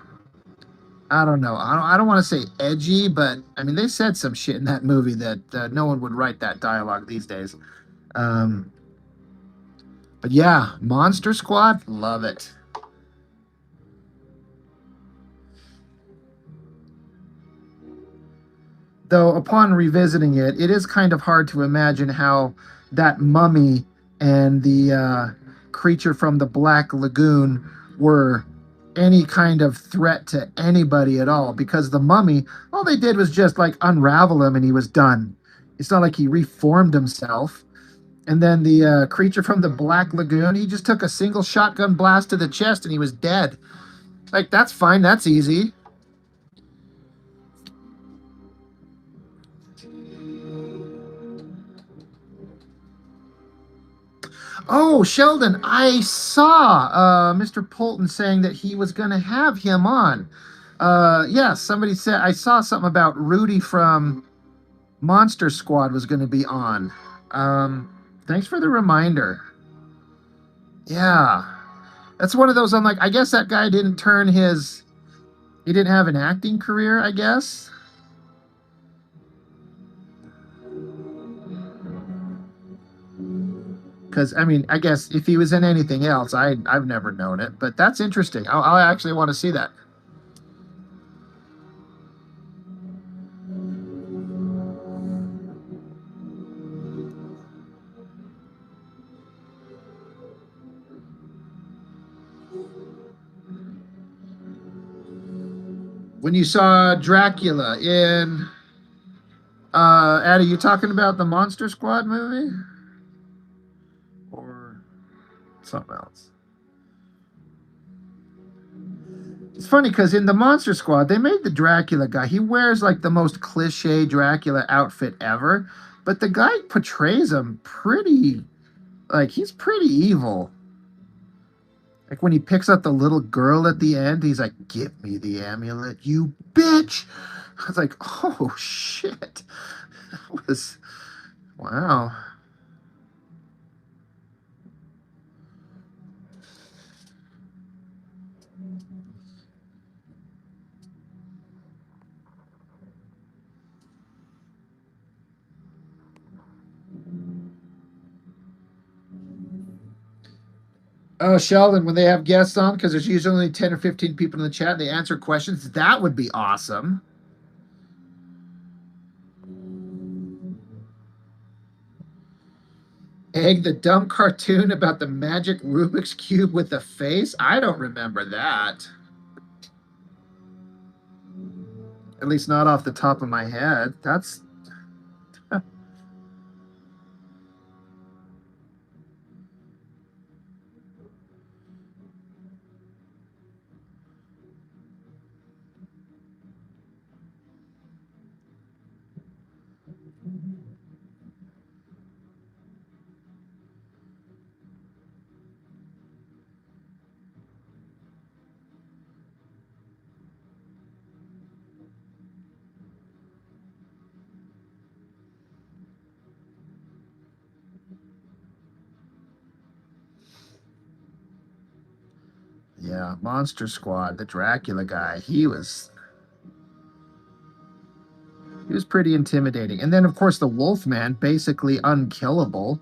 I don't know. I don't want to say edgy, but I mean they said some shit in that movie that no one would write that dialogue these days. But yeah, Monster Squad, love it. Though upon revisiting it, it is kind of hard to imagine how that mummy and the creature from the Black Lagoon were any kind of threat to anybody at all, because the mummy, all they did was just like unravel him and he was done. It's not like he reformed himself. And then the creature from the Black Lagoon, he just took a single shotgun blast to the chest and he was dead. Like, that's fine, that's easy. Oh, Sheldon, I saw Mr. Polton saying that he was going to have him on. Yes, somebody said, I saw something about Rudy from Monster Squad was going to be on. Thanks for the reminder. Yeah. That's one of those, I'm like, I guess that guy didn't he didn't have an acting career, I guess. Because, I mean, I guess if he was in anything else, I've never known it. But that's interesting. I'll actually want to see that. When you saw Dracula in Addie, you talking about the Monster Squad movie? Or something else? It's funny because in the Monster Squad, they made the Dracula guy. He wears like the most cliche Dracula outfit ever, but the guy portrays him pretty, like, he's pretty evil. Like when he picks up the little girl at the end, he's like, "Give me the amulet, you bitch." I was like, oh shit. That was, wow. Oh, Sheldon, when they have guests on, because there's usually only 10 or 15 people in the chat, they answer questions. That would be awesome. Egg, the dumb cartoon about the magic Rubik's Cube with a face? I don't remember that. At least not off the top of my head. That's. Yeah, Monster Squad, the Dracula guy, he was pretty intimidating. And then of course the Wolfman, basically unkillable.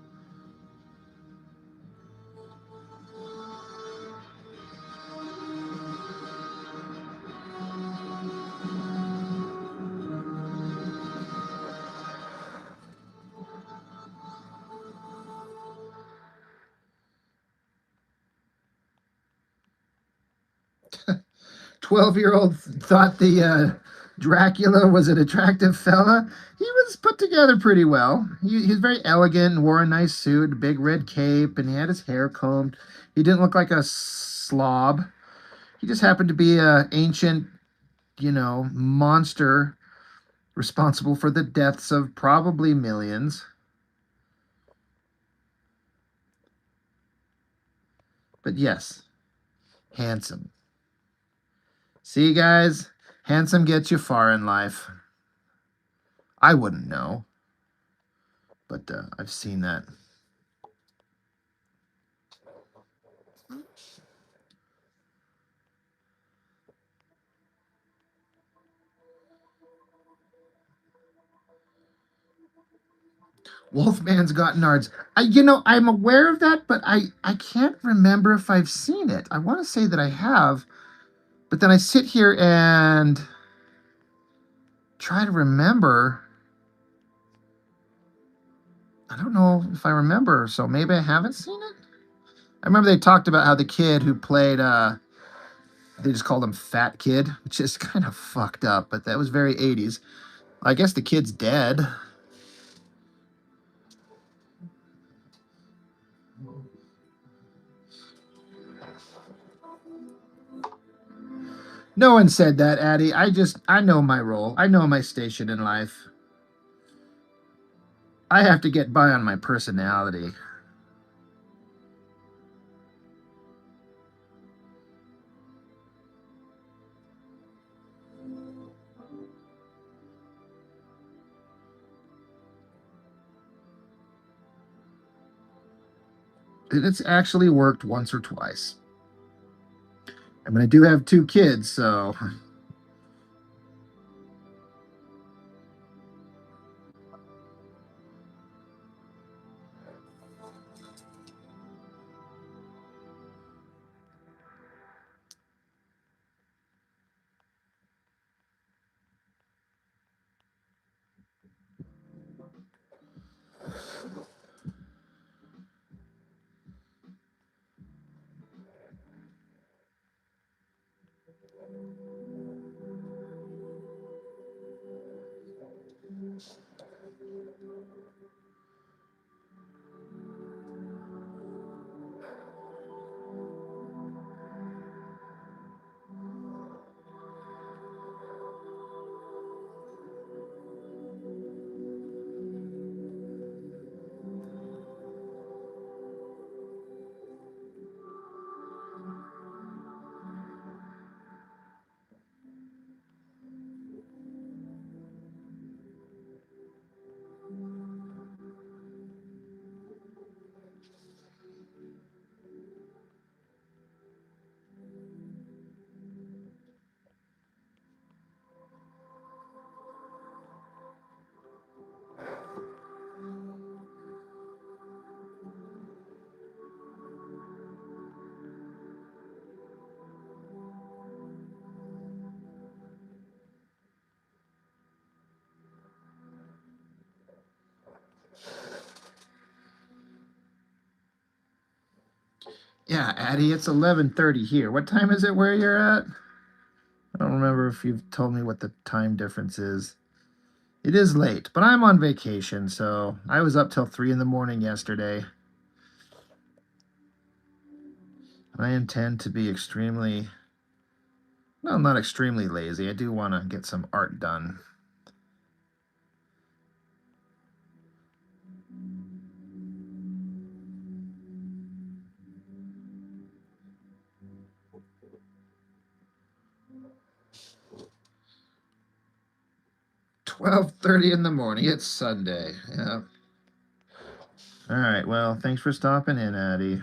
"12-year-old thought the Dracula was an attractive fella." He was put together pretty well. He's very elegant and wore a nice suit, a big red cape, and he had his hair combed. He didn't look like a slob. He just happened to be a ancient, monster responsible for the deaths of probably millions. But yes, handsome. See, guys, handsome gets you far in life. I wouldn't know, but I've seen that. Wolfman's got nards. I'm aware of that, but I can't remember if I've seen it. I want to say that I have, but then I sit here and try to remember. I don't know if I remember, so maybe I haven't seen it. I remember they talked about how the kid who played, they just called him Fat Kid, which is kind of fucked up, but that was very 80s. I guess the kid's dead. No one said that, Addie. I know my role. I know my station in life. I have to get by on my personality. And it's actually worked once or twice. I mean, I do have 2 kids, so 'Addie, it's 11:30 here. What time is it where you're at? I don't remember if you've told me what the time difference is. It is late, but I'm on vacation, so I was up till 3 in the morning yesterday. I intend to be not extremely lazy. I do want to get some art done. $12:30 in the morning. It's Sunday. Yeah. All right. Well, thanks for stopping in, Addie.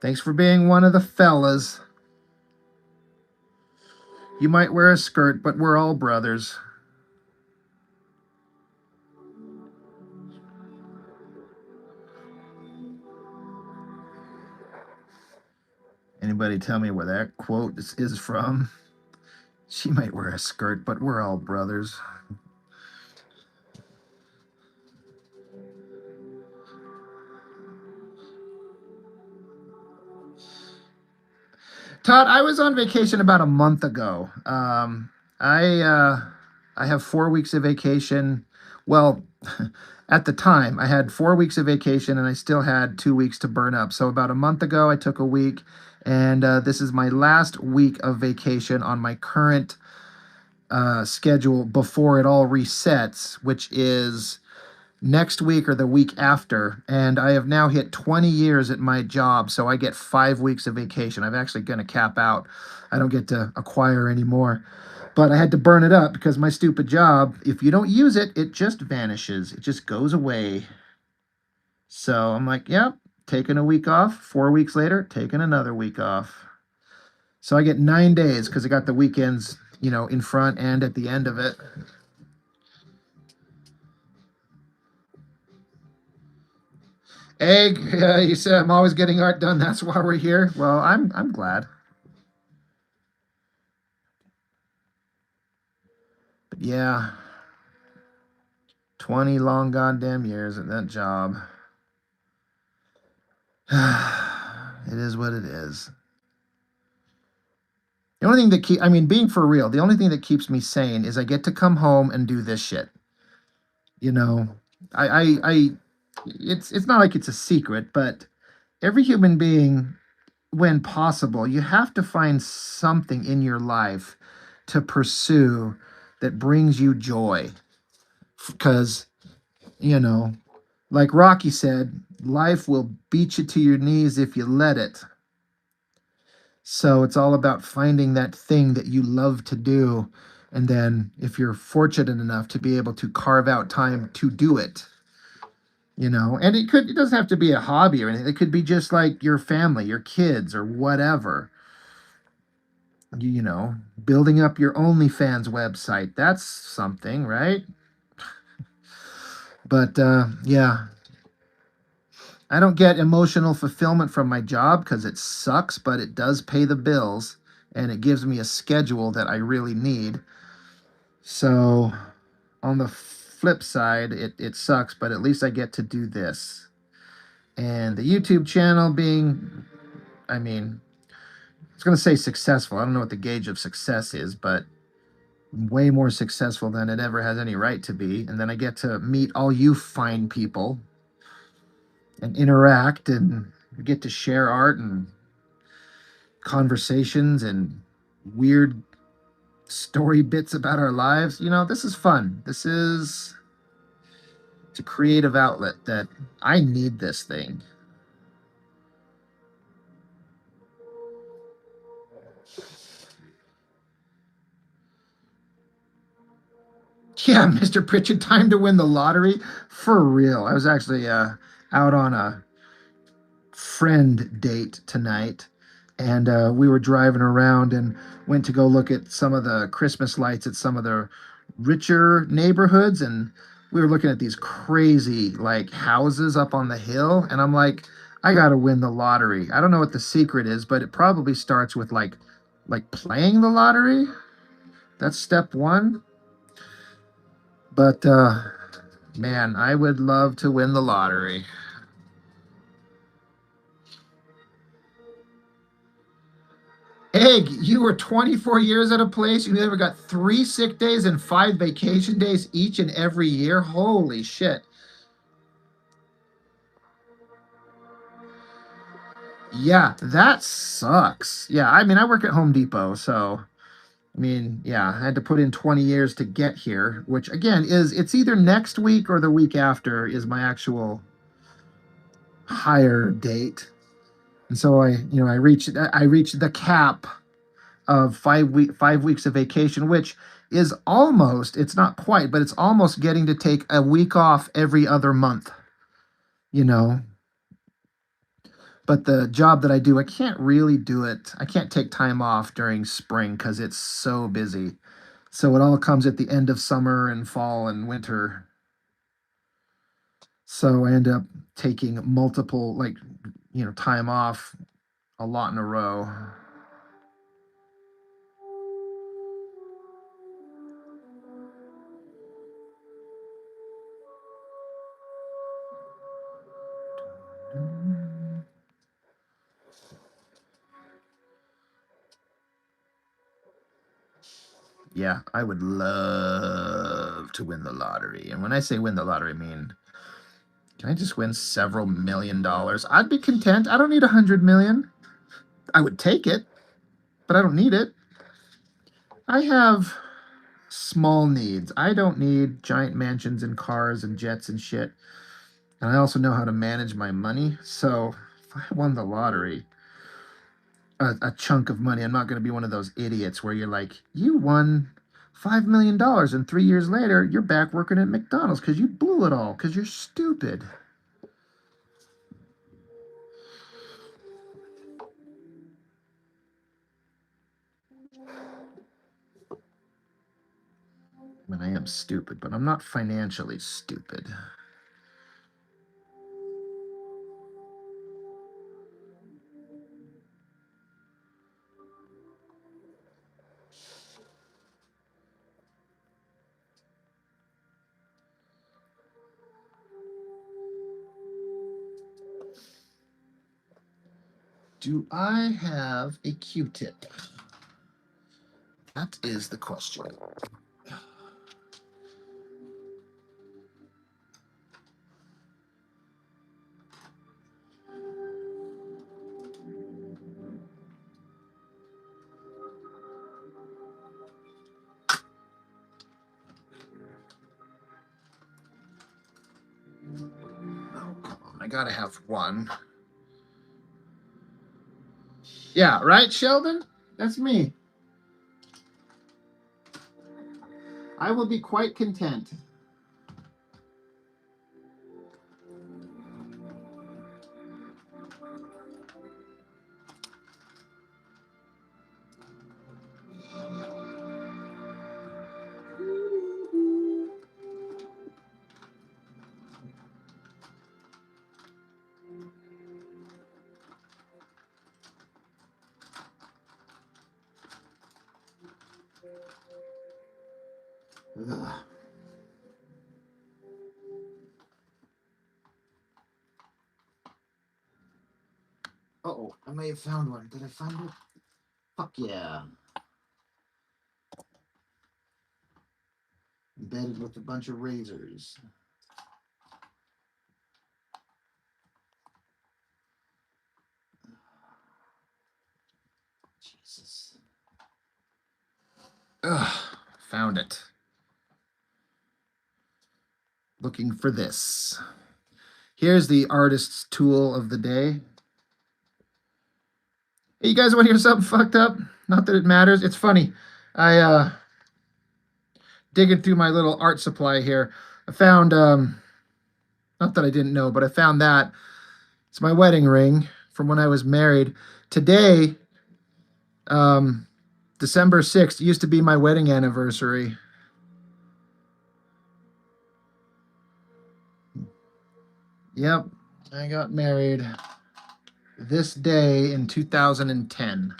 Thanks for being one of the fellas. You might wear a skirt, but we're all brothers. Anybody tell me where that quote is from? She might wear a skirt, but we're all brothers. Todd, I was on vacation about a month ago. I have 4 weeks of vacation. Well, at the time, I had 4 weeks of vacation, and I still had 2 weeks to burn up. So about a month ago, I took a week, and this is my last week of vacation on my current schedule before it all resets, which is next week or the week after. And I have now hit 20 years at my job, so I get 5 weeks of vacation. I'm actually going to cap out. I don't get to acquire anymore. But I had to burn it up because my stupid job, if you don't use it, it just vanishes. It just goes away. So I'm like, yep, taking a week off. 4 weeks later, taking another week off. So I get 9 days because I got the weekends, in front and at the end of it. Egg, you said I'm always getting art done. That's why we're here. Well, I'm glad. yeah, 20 long goddamn years at that job. It is what it is. The only thing that I mean, being for real, the only thing that keeps me sane is I get to come home and do this shit. You know, I it's not like it's a secret, but every human being, when possible, you have to find something in your life to pursue that brings you joy. Because, you know, like Rocky said, life will beat you to your knees if you let it. So it's all about finding that thing that you love to do. And then if you're fortunate enough to be able to carve out time to do it, and it doesn't have to be a hobby or anything. It could be just like your family, your kids, or whatever. Building up your OnlyFans website. That's something, right? But yeah, I don't get emotional fulfillment from my job because it sucks, but it does pay the bills and it gives me a schedule that I really need. So on the flip side, it sucks, but at least I get to do this. And the YouTube channel being, I mean, I was going to say successful. I don't know what the gauge of success is, but way more successful than it ever has any right to be. And then I get to meet all you fine people and interact and get to share art and conversations and weird story bits about our lives. This is fun. It's a creative outlet that I need this thing. Yeah, Mr. Pritchard, time to win the lottery. For real. I was actually out on a friend date tonight, and we were driving around and went to go look at some of the Christmas lights at some of the richer neighborhoods, and we were looking at these crazy like houses up on the hill, and I'm like, I gotta win the lottery. I don't know what the secret is, but it probably starts with like playing the lottery. That's step one. But man, I would love to win the lottery. Egg, you were 24 years at a place. You never got 3 sick days and 5 vacation days each and every year. Holy shit. Yeah, that sucks. Yeah, I mean, I work at Home Depot, so I mean, yeah, I had to put in 20 years to get here, which again it's either next week or the week after is my actual hire date. And so I reached the cap of 5 weeks of vacation, which is almost, it's not quite, but it's almost getting to take a week off every other month, you know. But the job that I do, I can't really do it. I can't take time off during spring because it's so busy. So it all comes at the end of summer and fall and winter. So I end up taking multiple, like, time off a lot in a row. Yeah, I would love to win the lottery. And when I say win the lottery, I mean, can I just win several $1,000,000? I'd be content. I don't need 100 million. I would take it, but I don't need it. I have small needs. I don't need giant mansions and cars and jets and shit. And I also know how to manage my money. So if I won the lottery, a chunk of money, I'm not going to be one of those idiots where you're like, you won $5 million, and 3 years later, you're back working at McDonald's because you blew it all because you're stupid. I mean, I am stupid, but I'm not financially stupid. Do I have a Q-tip? That is the question. Oh, come on. I gotta have one. Yeah, right, Sheldon? That's me. I will be quite content. Ugh. Uh-oh, I may have found one. Did I find it? Fuck yeah. Embedded with a bunch of razors. Jesus. Ugh, found it. Looking for this. Here's the artist's tool of the day. Hey, you guys want to hear something fucked up? Not that it matters. It's funny. I digging through my little art supply here. I found not that I didn't know, but I found that. It's my wedding ring from when I was married. Today, December 6th, used to be my wedding anniversary. Yep, I got married this day in 2010.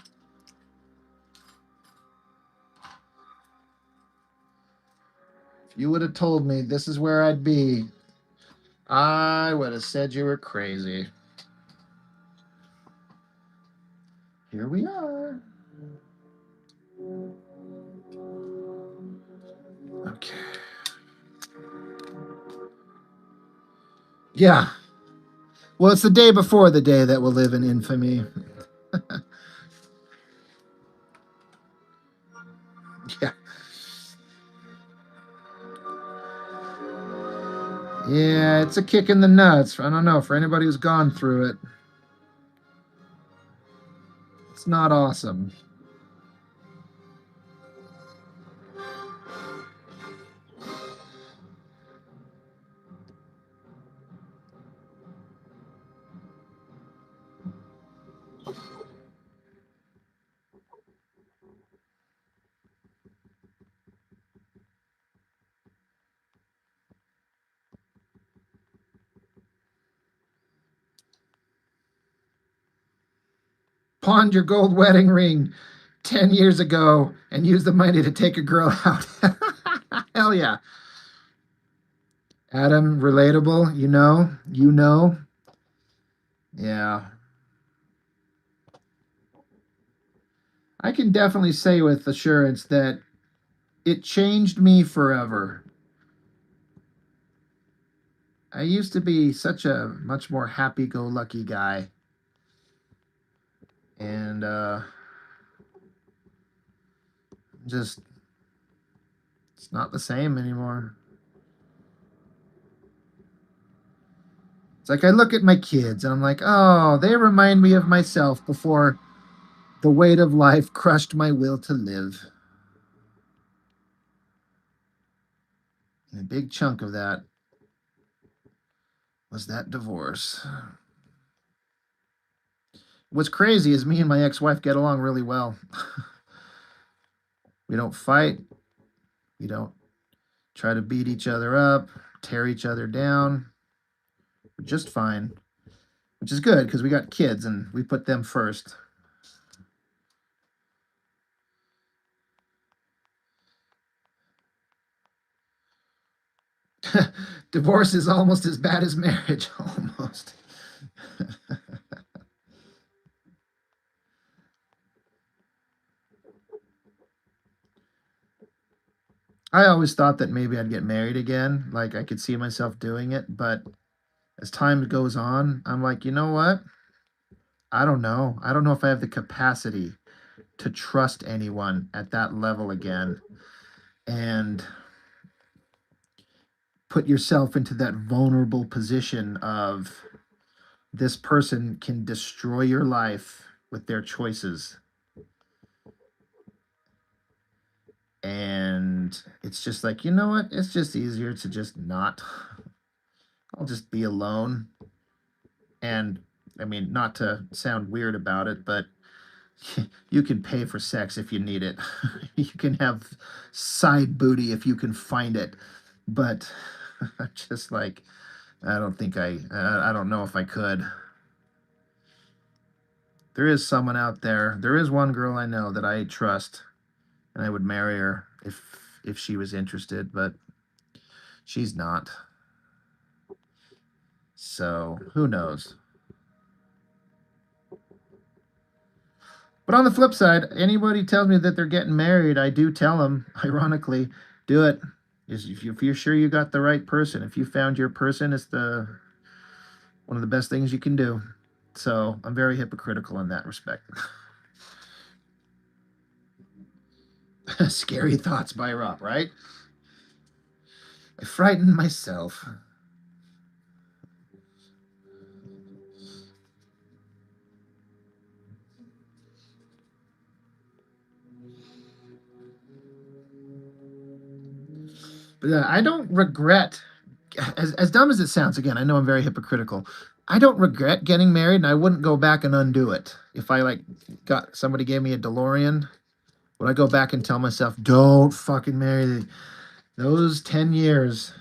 If you would have told me this is where I'd be, I would have said you were crazy. Here we are. Okay. Yeah. Well, it's the day before the day that will live in infamy. Yeah. Yeah, it's a kick in the nuts. I don't know, for anybody who's gone through it. It's not awesome. Pawned your gold wedding ring 10 years ago and used the money to take a girl out. Hell yeah. Adam, relatable, you know. Yeah. I can definitely say with assurance that it changed me forever. I used to be such a much more happy-go-lucky guy. And just it's not the same anymore. It's like I look at my kids and I'm like, oh, they remind me of myself before the weight of life crushed my will to live. And a big chunk of that was that divorce. What's crazy is me and my ex-wife get along really well. We don't fight. We don't try to beat each other up, tear each other down. We're just fine, which is good because we got kids and we put them first. Divorce is almost as bad as marriage, almost. I always thought that maybe I'd get married again. Like I could see myself doing it, but as time goes on, I'm like, you know what? I don't know. I don't know if I have the capacity to trust anyone at that level again and put yourself into that vulnerable position of this person can destroy your life with their choices. And it's just like, you know what? It's just easier to just not. I'll just be alone. And I mean, not to sound weird about it, but you can pay for sex if you need it. You can have side booty if you can find it. But just like, I don't think I don't know if I could. There is someone out there. There is one girl I know that I trust, and I would marry her if she was interested, but she's not. So who knows? But on the flip side, anybody tells me that they're getting married, I do tell them, ironically, do it. If you're sure you got the right person, if you found your person, it's the one of the best things you can do. So I'm very hypocritical in that respect. Scary thoughts by Rob, right? I frightened myself. But I don't regret, as dumb as it sounds, again, I know I'm very hypocritical. I don't regret getting married, and I wouldn't go back and undo it. If I like got somebody gave me a DeLorean, would I go back and tell myself, don't fucking marry those 10 years?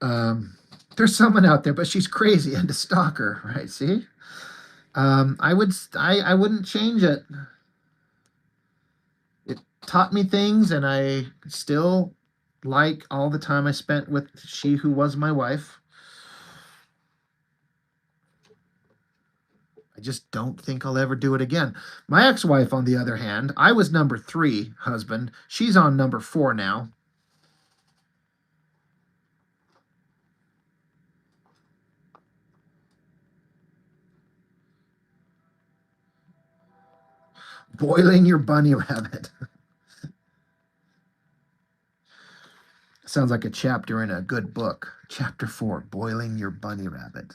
There's someone out there, but she's crazy and a stalker, right? See? I wouldn't change it. It taught me things, and I still like all the time I spent with she who was my wife. I just don't think I'll ever do it again. My ex-wife, on the other hand, I was number 3 husband. She's on number 4 now. Boiling your bunny rabbit. Sounds like a chapter in a good book. Chapter 4, Boiling Your Bunny Rabbit.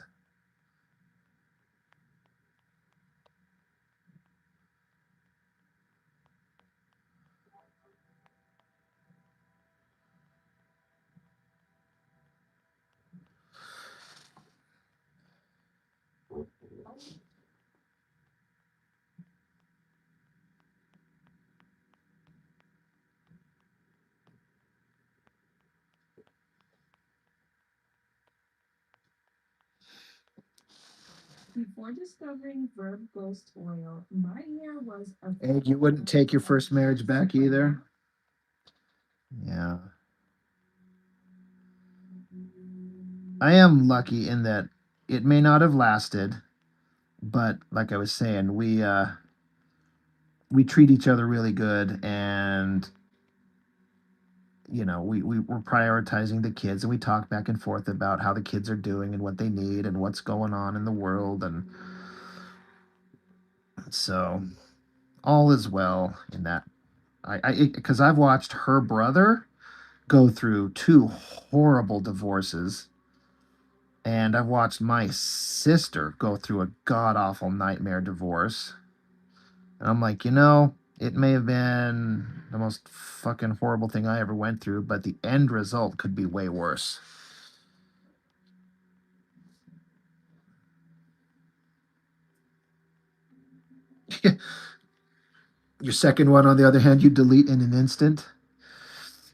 Before discovering Verb Ghost Oil, my hair was a. And you wouldn't take your first marriage back either? Yeah. I am lucky in that it may not have lasted, but like I was saying, we treat each other really good, and you know, we were prioritizing the kids, and we talk back and forth about how the kids are doing and what they need and what's going on in the world, and so all is well in that. Because I've watched her brother go through 2 horrible divorces, and I've watched my sister go through a god awful nightmare divorce. And I'm like, you know, it may have been the most fucking horrible thing I ever went through, but the end result could be way worse. Your second one, on the other hand, you delete in an instant.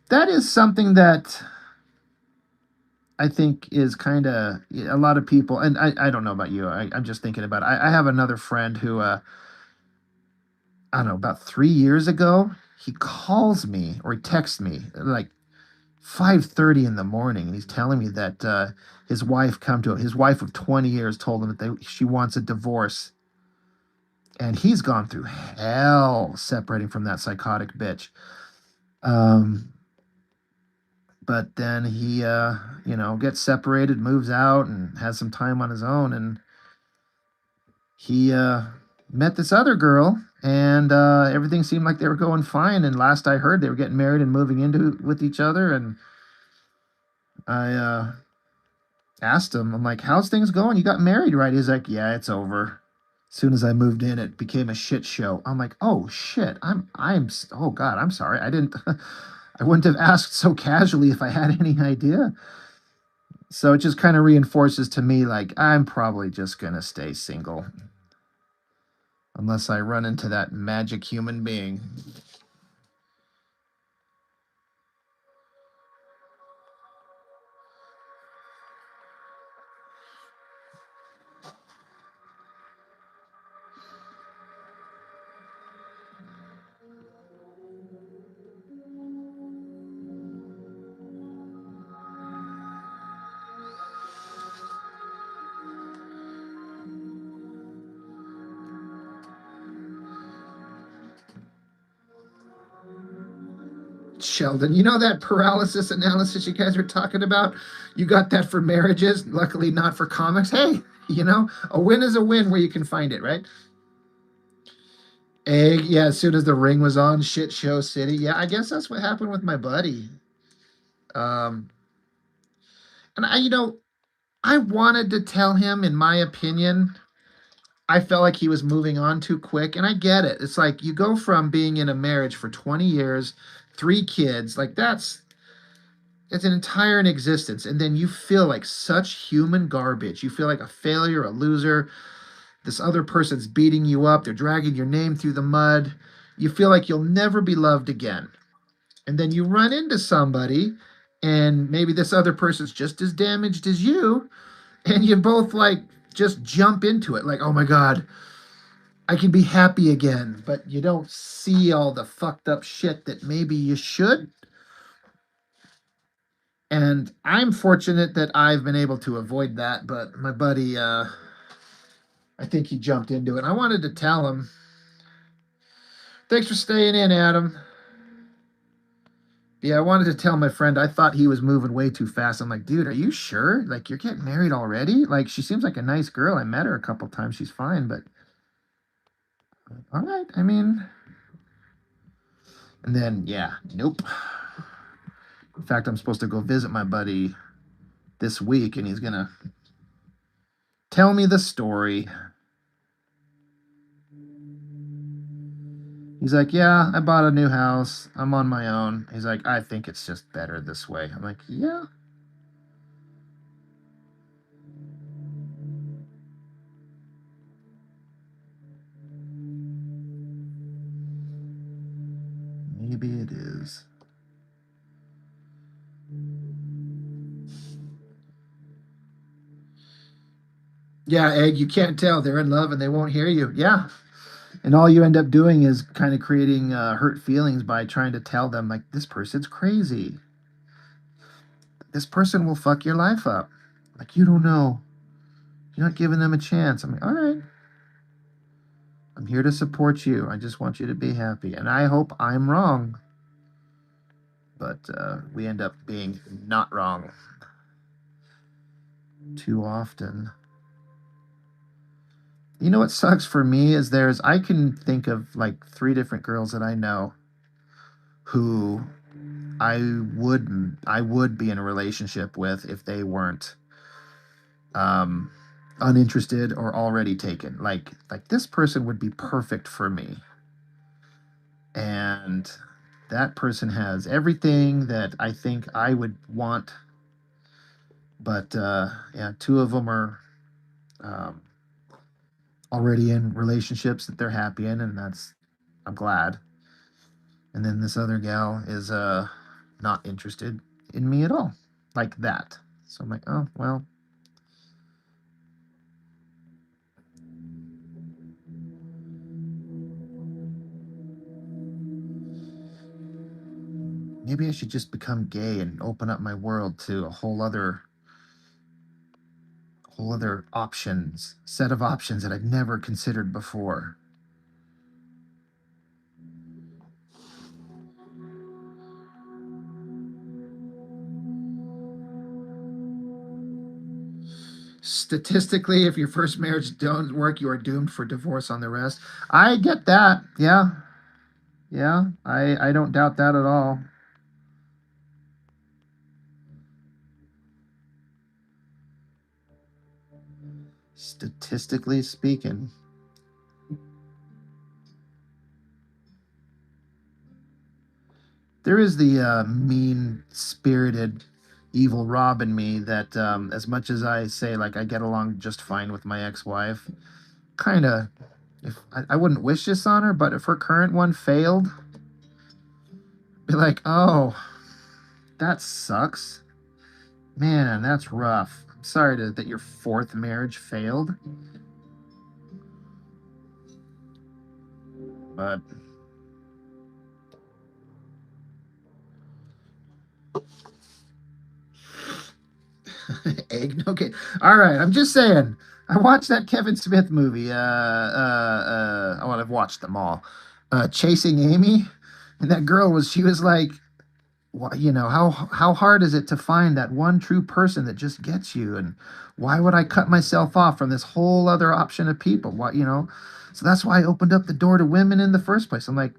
That is something that I think is kind of a lot of people, and I don't know about you. I'm just thinking about it. I have another friend who, I don't know, about 3 years ago, he calls me or he texts me like 5:30 in the morning, and he's telling me that his wife come to him. His wife of 20 years told him that she wants a divorce, and he's gone through hell separating from that psychotic bitch. Um, but then he, gets separated, moves out, and has some time on his own. And he met this other girl, and everything seemed like they were going fine. And last I heard, they were getting married and moving into with each other. And I asked him, I'm like, "How's things going? You got married, right?" He's like, "Yeah, it's over." As soon as I moved in, it became a shit show. I'm like, "Oh shit, oh God, I'm sorry. I didn't, I wouldn't have asked so casually if I had any idea." So it just kind of reinforces to me, like, I'm probably just gonna stay single unless I run into that magic human being. Sheldon, you know that paralysis analysis you guys are talking about? You got that for marriages, luckily not for comics. Hey, a win is a win where you can find it, right? Egg, yeah, as soon as the ring was on, shit show city. Yeah, I guess that's what happened with my buddy. Um, and I wanted to tell him, in my opinion, I felt like he was moving on too quick, and I get it. It's like you go from being in a marriage for 20 years, 3 kids, like it's an entire existence, and then you feel like such human garbage. You feel like a failure, a loser. This other person's beating you up, they're dragging your name through the mud. You feel like you'll never be loved again. And then you run into somebody, and maybe this other person's just as damaged as you, and you both like just jump into it like, "Oh my God, I can be happy again." But you don't see all the fucked up shit that maybe you should. And I'm fortunate that I've been able to avoid that. But my buddy, I think he jumped into it. I wanted to tell him, "Thanks for staying in, Adam." Yeah, I wanted to tell my friend I thought he was moving way too fast. I'm like, "Dude, are you sure? Like, you're getting married already? Like, she seems like a nice girl. I met her a couple times. She's fine, but all right. I mean," and then, yeah, nope. In fact, I'm supposed to go visit my buddy this week, and he's gonna tell me the story. He's like, "Yeah, I bought a new house. I'm on my own." He's like, "I think it's just better this way." I'm like, "Yeah." Maybe it is. Yeah, Egg, you can't tell. They're in love and they won't hear you. Yeah. And all you end up doing is kind of creating hurt feelings by trying to tell them, like, this person's crazy. This person will fuck your life up. Like, you don't know. You're not giving them a chance. I'm like, all right. I'm here to support you. I just want you to be happy. And I hope I'm wrong. But we end up being not wrong too often. You know what sucks for me is I can think of like 3 different girls that I know who I would be in a relationship with if they weren't um uninterested or already taken. Like this person would be perfect for me. And that person has everything that I think I would want. But yeah, 2 of them are um already in relationships that they're happy in, and I'm glad. And then this other gal is not interested in me at all, like that. So I'm like, oh well. Maybe I should just become gay and open up my world to a whole other set of options that I'd never considered before. Statistically, if your first marriage don't work, you are doomed for divorce on the rest. I get that. Yeah. Yeah. I don't doubt that at all. Statistically speaking. There is the mean spirited evil Rob in me that as much as I say like I get along just fine with my ex-wife, kind of if I wouldn't wish this on her, but if her current one failed, be like, oh, that sucks. Man, that's rough. I'm sorry that your fourth marriage failed. But egg. Okay. All right. I'm just saying. I watched that Kevin Smith movie. Well, I've watched them all. Chasing Amy, and that girl was. She was like, you know, how hard is it to find that one true person that just gets you? And why would I cut myself off from this whole other option of people? What you know? So that's why I opened up the door to women in the first place. I'm like,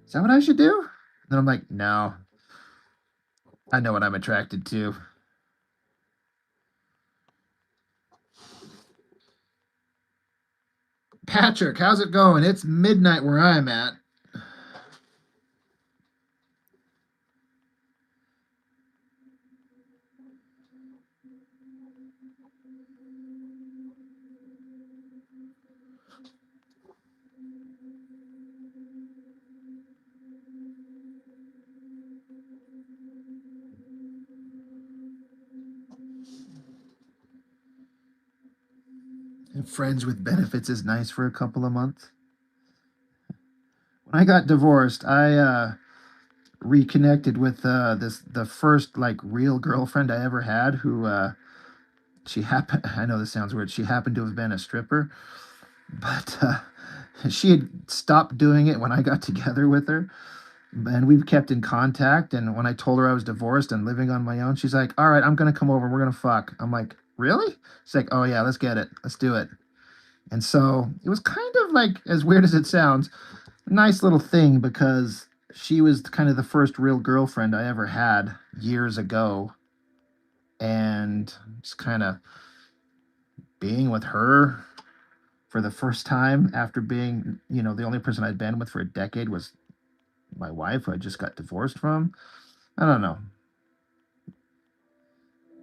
is that what I should do? And then I'm like, no, I know what I'm attracted to. Patrick, how's it going? It's midnight where I'm at. And friends with benefits is nice for a couple of months. When I got divorced, I reconnected with the first like real girlfriend I ever had who she happened I know this sounds weird. She happened to have been a stripper, but she had stopped doing it when I got together with her. And we've kept in contact. And when I told her I was divorced and living on my own, she's like, all right, I'm going to come over. We're going to fuck. I'm like, really? She's like, oh, yeah, let's get it. Let's do it. And so it was kind of like, as weird as it sounds, a nice little thing because she was kind of the first real girlfriend I ever had years ago. And just kind of being with her for the first time after being, you know, the only person I'd been with for a decade was my wife, who I just got divorced from. I don't know.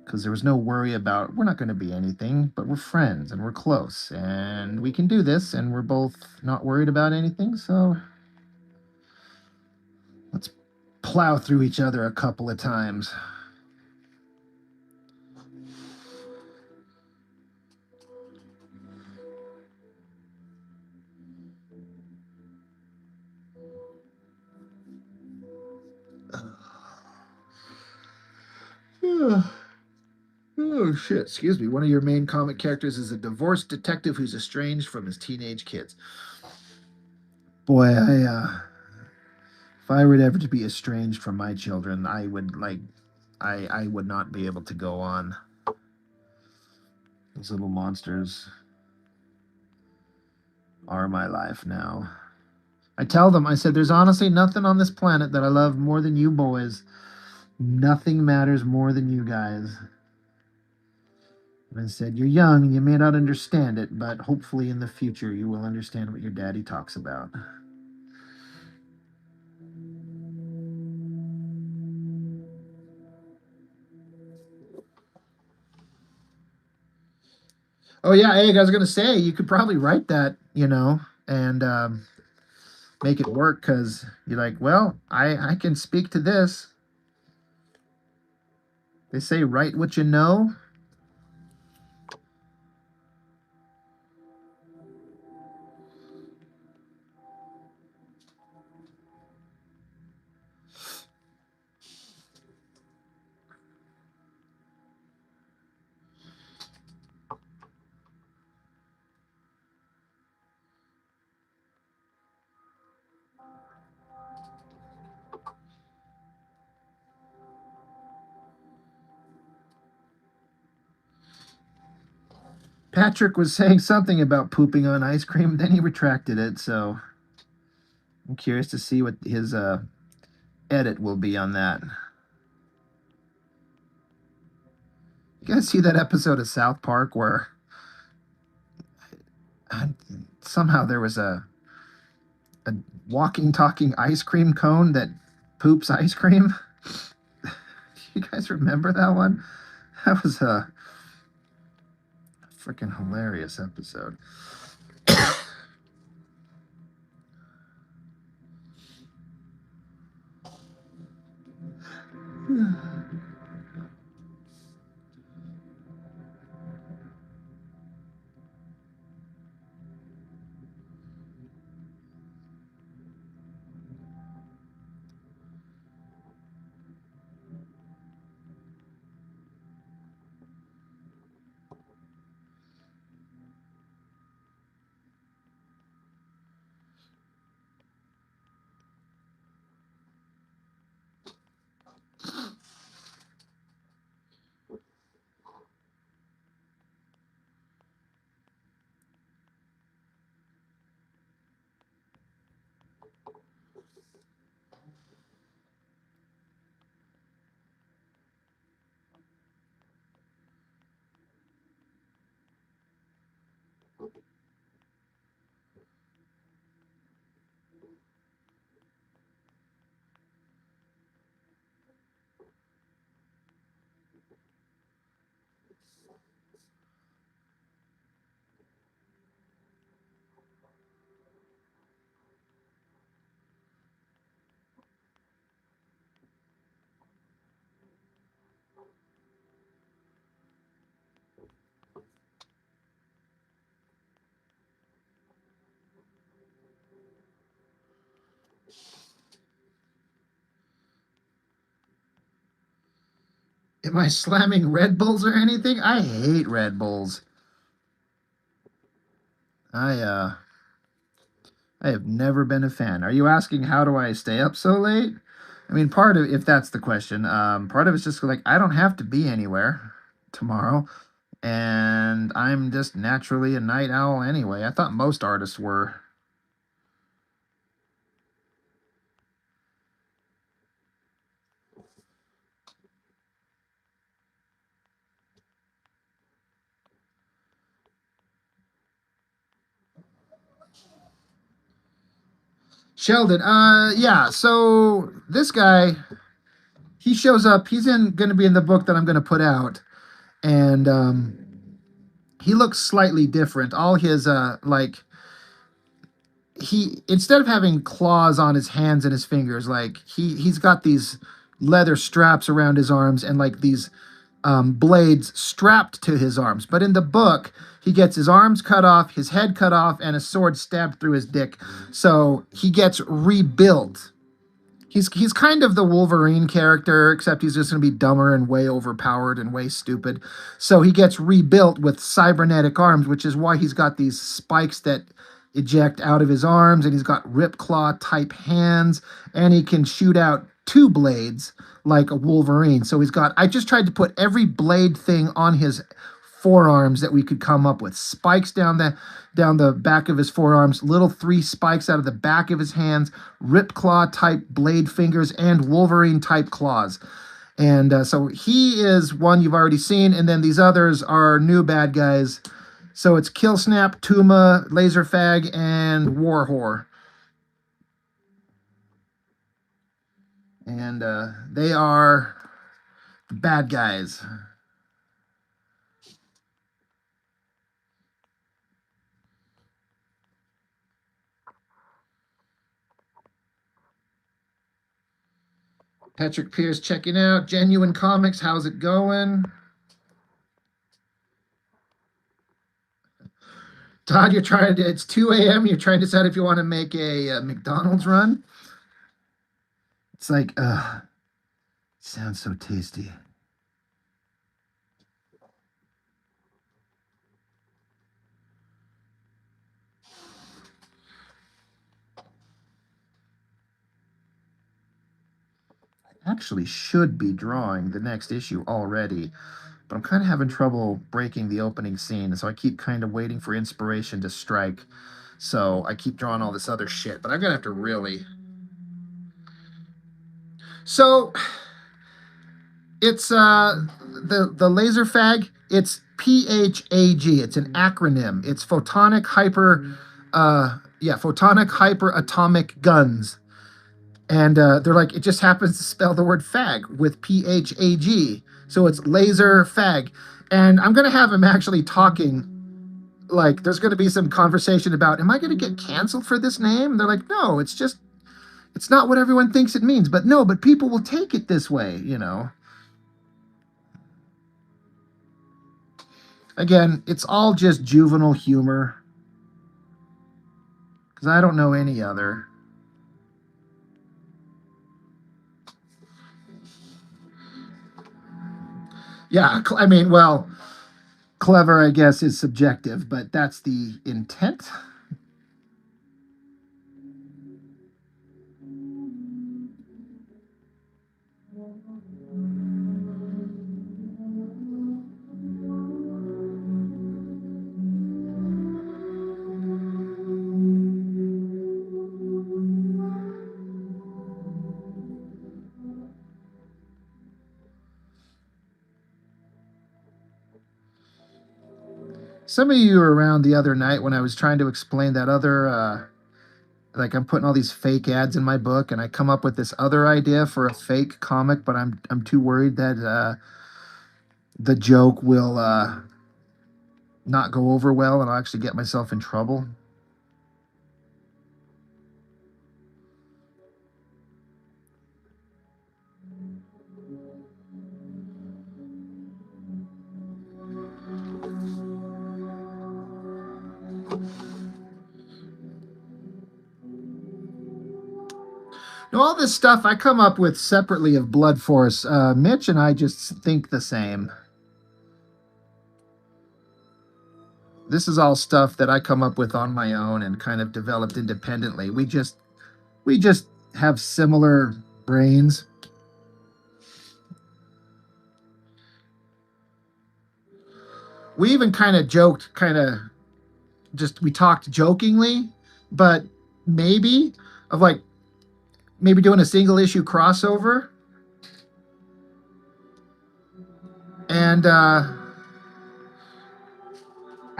Because there was no worry about we're not going to be anything, but we're friends and we're close and we can do this and we're both not worried about anything. So let's plow through each other a couple of times. Oh shit, excuse me. One of your main comic characters is a divorced detective who's estranged from his teenage kids. Boy, if I were ever to be estranged from my children, I would like I would not be able to go on. Those little monsters are my life now. I tell them, I said, there's honestly nothing on this planet that I love more than you boys. Nothing matters more than you guys. And I said, you're young and you may not understand it, but hopefully in the future you will understand what your daddy talks about. Oh yeah, Egg, I was gonna say you could probably write that, you know, and make it work because you're like, well, I can speak to this. They say write what you know. Patrick was saying something about pooping on ice cream, then he retracted it, so I'm curious to see what his edit will be on that. You guys see that episode of South Park where somehow there was a walking, talking ice cream cone that poops ice cream? Do you guys remember that one? That was a freaking hilarious episode. Am I slamming Red Bulls or anything? I hate Red Bulls. I have never been a fan. Are you asking how do I stay up so late? I mean, part of if that's the question, part of it's just like I don't have to be anywhere tomorrow, and I'm just naturally a night owl anyway. I thought most artists were. Sheldon, yeah. So this guy, he shows up. He's going to be in the book that I'm going to put out, and he looks slightly different. All his like he instead of having claws on his hands and his fingers, like he's got these leather straps around his arms and like these blades strapped to his arms. But in the book, he gets his arms cut off, his head cut off, and a sword stabbed through his dick. So he gets rebuilt. He's kind of the Wolverine character, except he's just going to be dumber and way overpowered and way stupid. So he gets rebuilt with cybernetic arms, which is why he's got these spikes that eject out of his arms, and he's got Ripclaw type hands, and he can shoot out two blades like a Wolverine. So he's got, I just tried to put every blade thing on his forearms that we could come up with. Spikes down the back of his forearms, little 3 spikes out of the back of his hands, Ripclaw type blade fingers, and Wolverine type claws. And so he is one you've already seen, and then these others are new bad guys. So it's Killsnap, Tuma, Laserfag, and Warwhore. And they are the bad guys. Patrick Pierce checking out. Genuine Comics, how's it going? Todd, you're trying to, it's 2 a.m. You're trying to decide if you want to make a McDonald's run. It's like, sounds so tasty. I actually should be drawing the next issue already. but I'm kind of having trouble breaking the opening scene. So I keep kind of waiting for inspiration to strike. So I keep drawing all this other shit, but I'm gonna have to really. So it's the laser fag. It's PHAG. It's an acronym. It's photonic hyperatomic guns. And they're like, it just happens to spell the word fag with PHAG. So it's laser fag. And I'm going to have him actually talking, like, there's going to be some conversation about, am I going to get canceled for this name? And they're like, no, it's not what everyone thinks it means. But no, but people will take it this way, you know. Again, it's all just juvenile humor. Because I don't know any other. Yeah, I mean, well, clever, I guess, is subjective, but that's the intent. Some of you were around the other night when I was trying to explain that other, like I'm putting all these fake ads in my book, and I come up with this other idea for a fake comic, but I'm too worried that the joke will not go over well, and I'll actually get myself in trouble. Now, all this stuff I come up with separately of Blood Force. Mitch and I just think the same. This is all stuff that I come up with on my own and kind of developed independently. We just have similar brains. We even kind of joked, we talked jokingly, but maybe of like maybe doing a single issue crossover. And I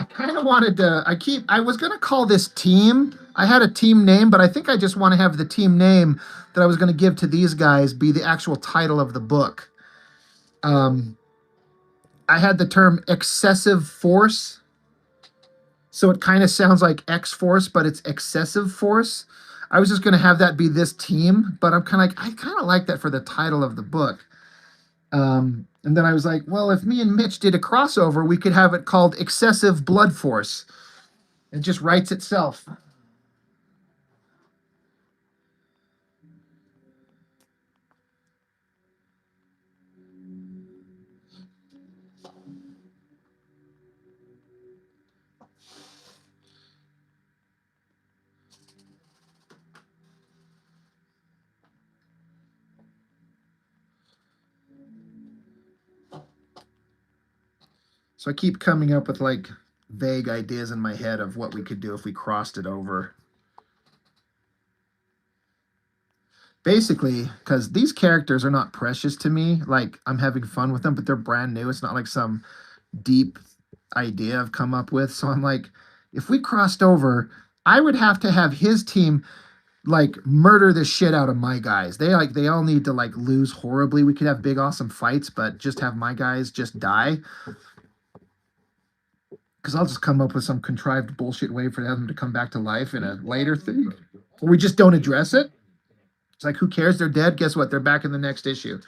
kind of wanted to, I was going to call this team. I had a team name, but I think I just want to have the team name that I was going to give to these guys be the actual title of the book. I had the term excessive force. So it kind of sounds like X-Force, but it's excessive force. I was just going to have that be this team, but I'm kind of like that for the title of the book. And then I was like, well, if me and Mitch did a crossover, we could have it called Excessive Blood Force. It just writes itself. So I keep coming up with like vague ideas in my head of what we could do if we crossed it over. Basically, because these characters are not precious to me. Like, I'm having fun with them, but they're brand new. It's not like some deep idea I've come up with. So I'm like, if we crossed over, I would have to have his team like murder the shit out of my guys. They all need to like lose horribly. We could have big awesome fights, but just have my guys just die. Because I'll just come up with some contrived bullshit way for them to come back to life in a later thing. Or we just don't address it. It's like, who cares? They're dead. Guess what? They're back in the next issue.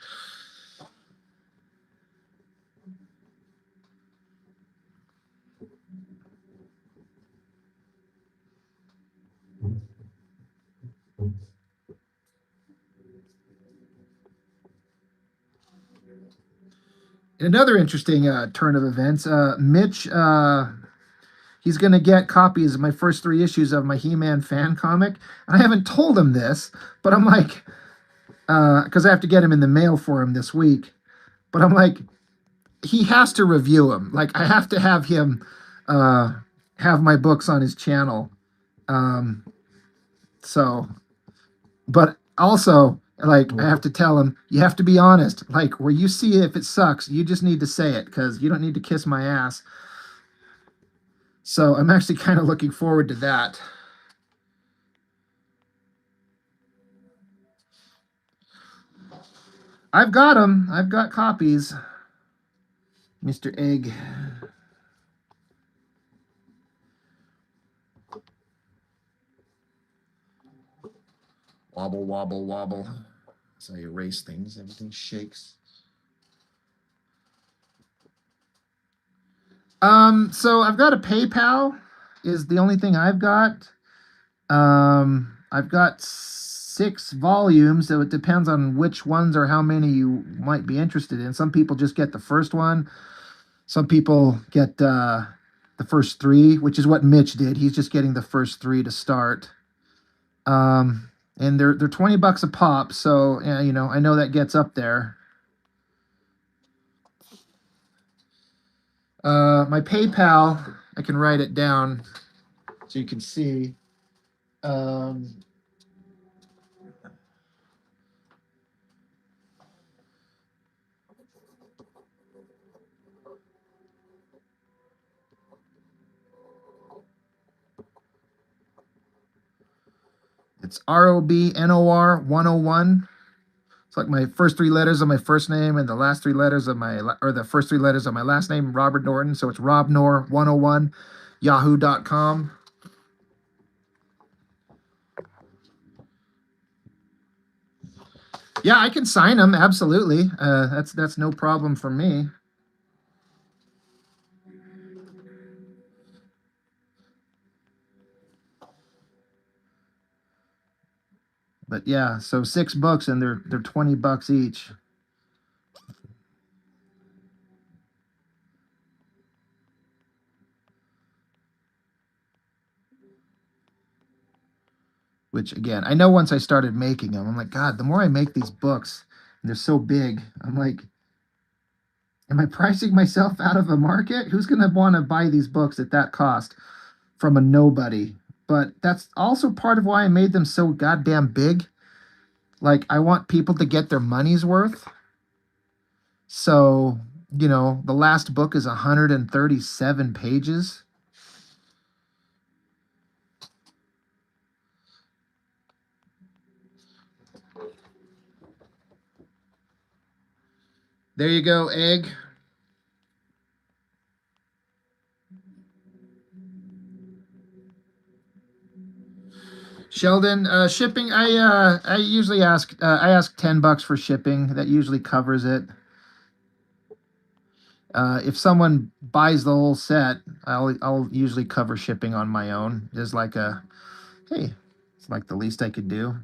Another interesting turn of events. Mitch, he's going to get copies of my first 3 issues of my He-Man fan comic. And I haven't told him this, but I'm like, because I have to get him in the mail for him this week. But I'm like, he has to review them. Like I have to have him have my books on his channel. Um, so, but also like I have to tell him, you have to be honest. Like where you see if it sucks, you just need to say it because you don't need to kiss my ass. So I'm actually kind of looking forward to that. I've got them. I've got copies. Mr. Egg. Wobble, wobble, wobble. So I erase things, everything shakes. So I've got a PayPal is the only thing I've got. I've got 6 volumes, so it depends on which ones or how many you might be interested in. Some people just get the first one. Some people get the first 3, which is what Mitch did. He's just getting the first 3 to start. And they're $20 a pop, so you know, I know that gets up there. My PayPal, I can write it down so you can see. It's ROBNOR 101. It's like my first 3 letters of my first name and the last 3 letters of or the first 3 letters of my last name, Robert Norton. So it's RobNor101, yahoo.com. Yeah, I can sign them. Absolutely. That's no problem for me. But yeah, so 6 books and they're $20 each. Which again, I know once I started making them, I'm like, God, the more I make these books, and they're so big, I'm like, am I pricing myself out of a market? Who's going to want to buy these books at that cost from a nobody? But that's also part of why I made them so goddamn big. Like, I want people to get their money's worth. So, you know, the last book is 137 pages. There you go, Egg. Sheldon, shipping. I usually ask. I ask $10 for shipping. That usually covers it. If someone buys the whole set, I'll usually cover shipping on my own. There's like a, hey, it's like the least I could do.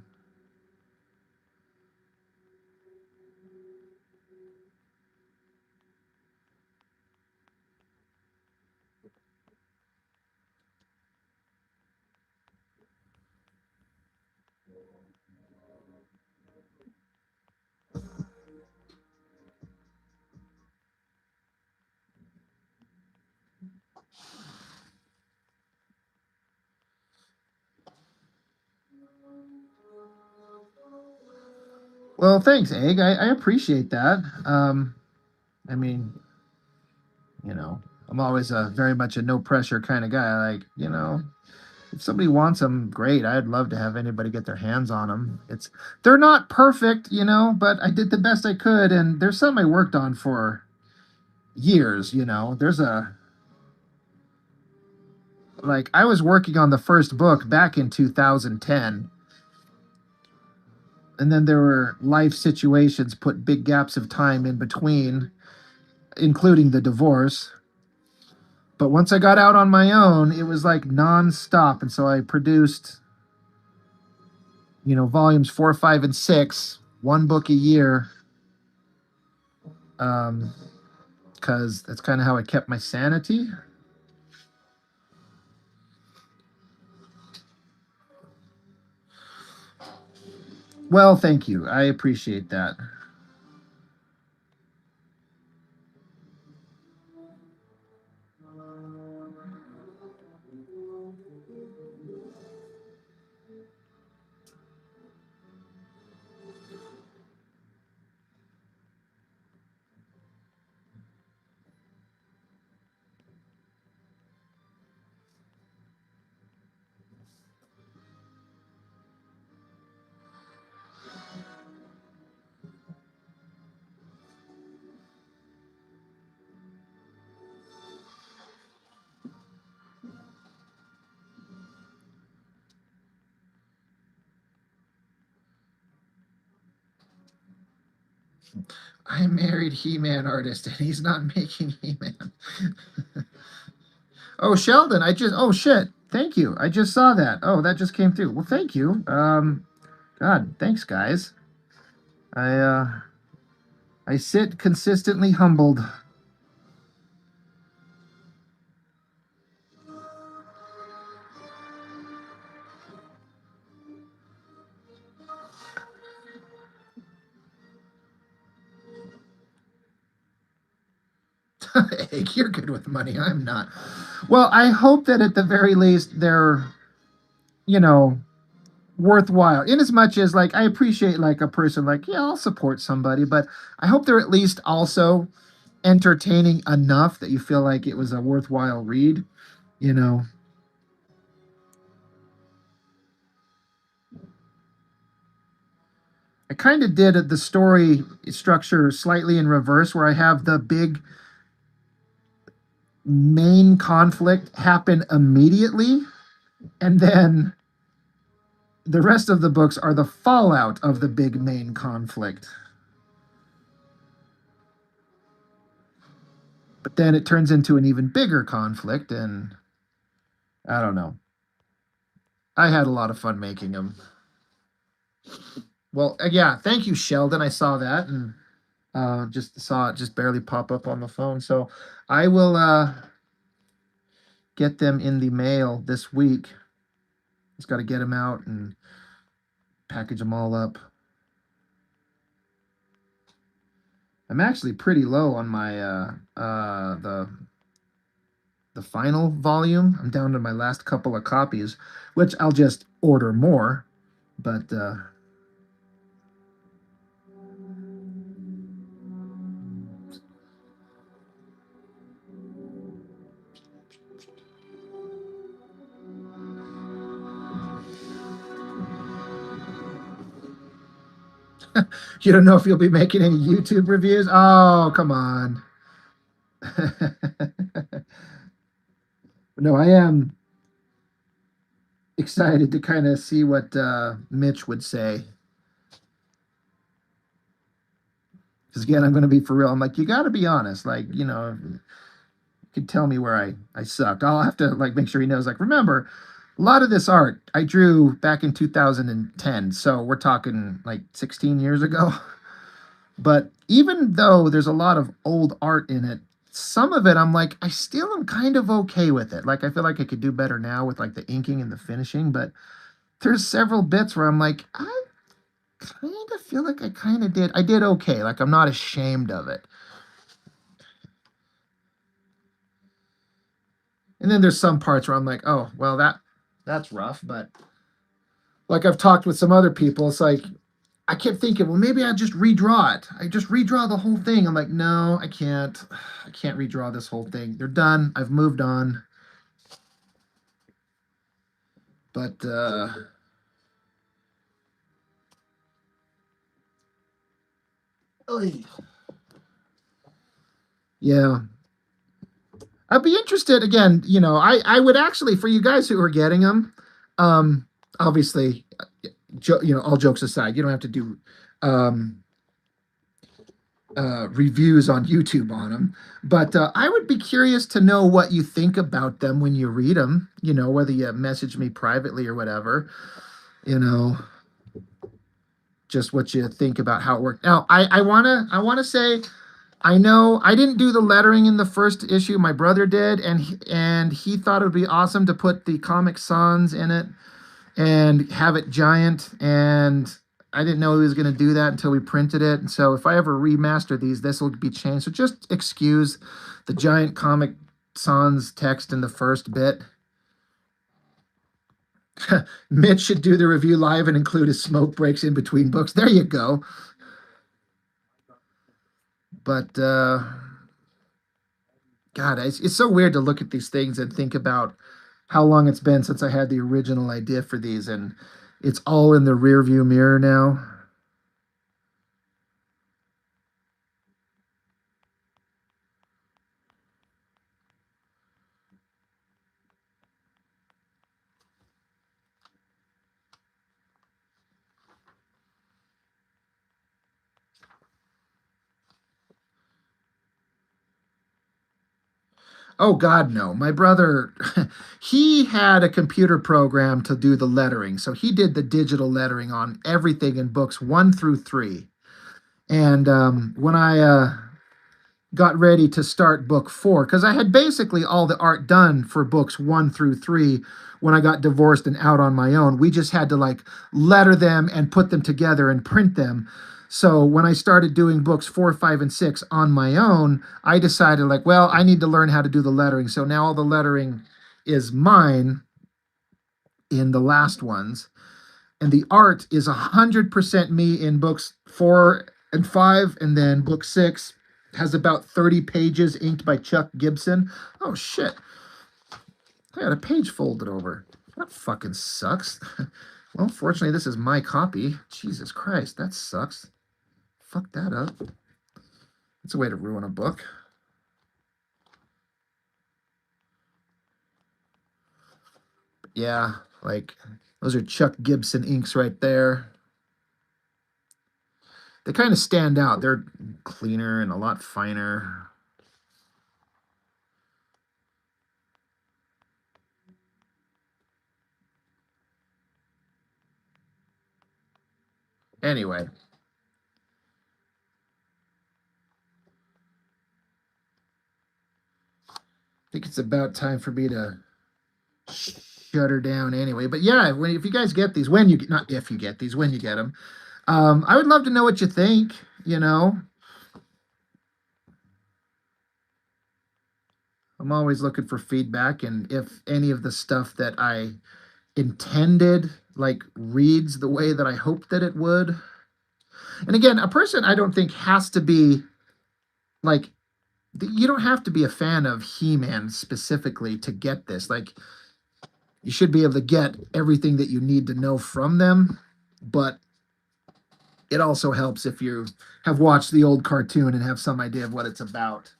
Well, thanks, Egg. I appreciate that. I mean, you know, I'm always very much a no pressure kind of guy. Like, you know, if somebody wants them, great. I'd love to have anybody get their hands on them. They're not perfect, you know, but I did the best I could, and there's some I worked on for years. You know, like I was working on the first book back in 2010, and then there were life situations put big gaps of time in between, including the divorce. But once I got out on my own, it was like nonstop. And so I produced, you know, volumes 4, 5, and 6, 1 book a year. Because that's kind of how I kept my sanity. Well, thank you. I appreciate that. I married He-Man artist and he's not making He-Man. Oh, Sheldon, oh shit. Thank you. I just saw that. Oh, that just came through. Well, thank you. God, thanks guys. I I sit consistently humbled. Egg, you're good with money. I'm not. Well, I hope that at the very least they're, you know, worthwhile. In as much as like I appreciate like a person like, yeah, I'll support somebody, but I hope they're at least also entertaining enough that you feel like it was a worthwhile read, you know. I kind of did the story structure slightly in reverse where I have the big main conflict happen immediately and then the rest of the books are the fallout of the big main conflict. But then it turns into an even bigger conflict, and I don't know. I had a lot of fun making them. Well, yeah, thank you, Sheldon. I saw that and just saw it just barely pop up on the phone. So I will get them in the mail this week. Just got to get them out and package them all up. I'm actually pretty low on my the final volume. I'm down to my last couple of copies, which I'll just order more. But you don't know if you'll be making any YouTube reviews? Oh, come on. No, I am excited to kind of see what Mitch would say. Because again, I'm going to be for real. I'm like, you got to be honest. Like, you could tell me where I sucked. I'll have to like make sure he knows. Like, remember, a lot of this art I drew back in 2010. So we're talking like 16 years ago. But even though there's a lot of old art in it, some of it I'm like, I still am kind of okay with it. Like, I feel like I could do better now with like the inking and the finishing. But there's several bits where I'm like, I kind of feel like I did okay. Like, I'm not ashamed of it. And then there's some parts where I'm like, oh, well, that's rough. But like I've talked with some other people, it's like I kept thinking, well, maybe I just redraw it. I just redraw the whole thing. I'm like, no, I can't. I can't redraw this whole thing. They're done. I've moved on. But yeah, I'd be interested again. I would actually for you guys who are getting them. Obviously, all jokes aside, you don't have to do um, reviews on YouTube on them. But I would be curious to know what you think about them when you read them. Whether you message me privately or whatever. You know, just what you think about how it worked. Now, I wanna say. I know I didn't do the lettering in the first issue. My brother did, and he thought it would be awesome to put the Comic Sans in it and have it giant. And I didn't know he was going to do that until we printed it. And so if I ever remaster these, this will be changed. So just excuse the giant Comic Sans text in the first bit. Mitch should do the review live and include his smoke breaks in between books. There you go. But God, it's so weird to look at these things and think about how long it's been since I had the original idea for these, and it's all in the rear view mirror now. Oh God, no. My brother, he had a computer program to do the lettering, so he did the digital lettering on everything in books 1 through 3. And when I got ready to start book 4, because I had basically all the art done for books 1 through 3 when I got divorced and out on my own. We just had to like letter them and put them together and print them. So when I started doing books 4, 5, and 6 on my own, I decided like, well, I need to learn how to do the lettering. So now all the lettering is mine in the last ones, and the art is 100% me in books 4 and 5, and then book 6 has about 30 pages inked by Chuck Gibson. Oh shit, I got a page folded over. That fucking sucks. Well, fortunately this is my copy. Jesus Christ, that sucks. Fuck that up. It's a way to ruin a book. But yeah, like those are Chuck Gibson inks right there. They kind of stand out. They're cleaner and a lot finer. Anyway, I think it's about time for me to shut her down anyway. But yeah, if you guys get these, when you not if you get these, when you get them, I would love to know what you think. You know, I'm always looking for feedback, and if any of the stuff that I intended like reads the way that I hoped that it would. And again, a person I don't think has to be like you don't have to be a fan of He-Man specifically to get this. Like you should be able to get everything that you need to know from them, but it also helps if you have watched the old cartoon and have some idea of what it's about.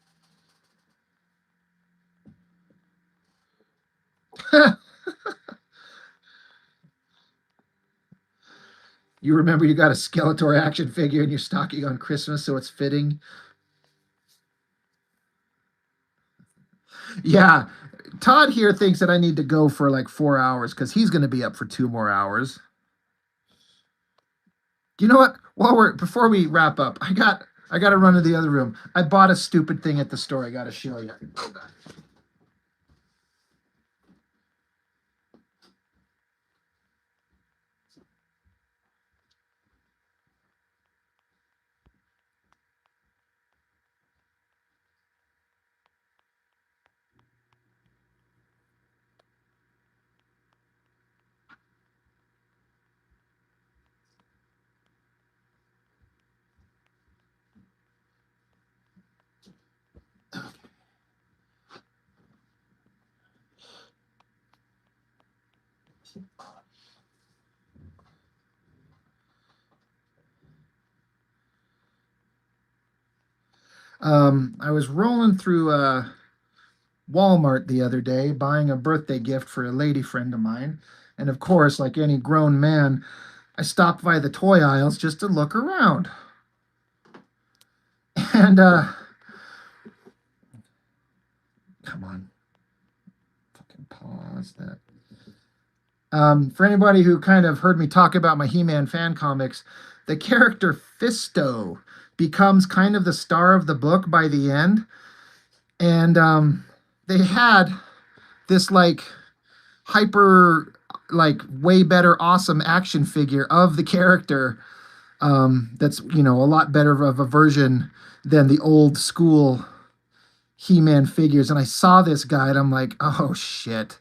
You remember you got a Skeletor action figure in your stocking on Christmas, so it's fitting. Yeah, Todd here thinks that I need to go for like 4 hours because he's going to be up for 2 more hours. You know what? Before we wrap up, I got to run to the other room. I bought a stupid thing at the store. I got to show you. I was rolling through Walmart the other day buying a birthday gift for a lady friend of mine. And of course, like any grown man, I stopped by the toy aisles just to look around. And come on, fucking pause that. For anybody who kind of heard me talk about my He-Man fan comics, the character Fisto becomes kind of the star of the book by the end. And they had this like hyper, like way better, awesome action figure of the character. That's a lot better of a version than the old school He-Man figures. And I saw this guy, and I'm like, oh shit,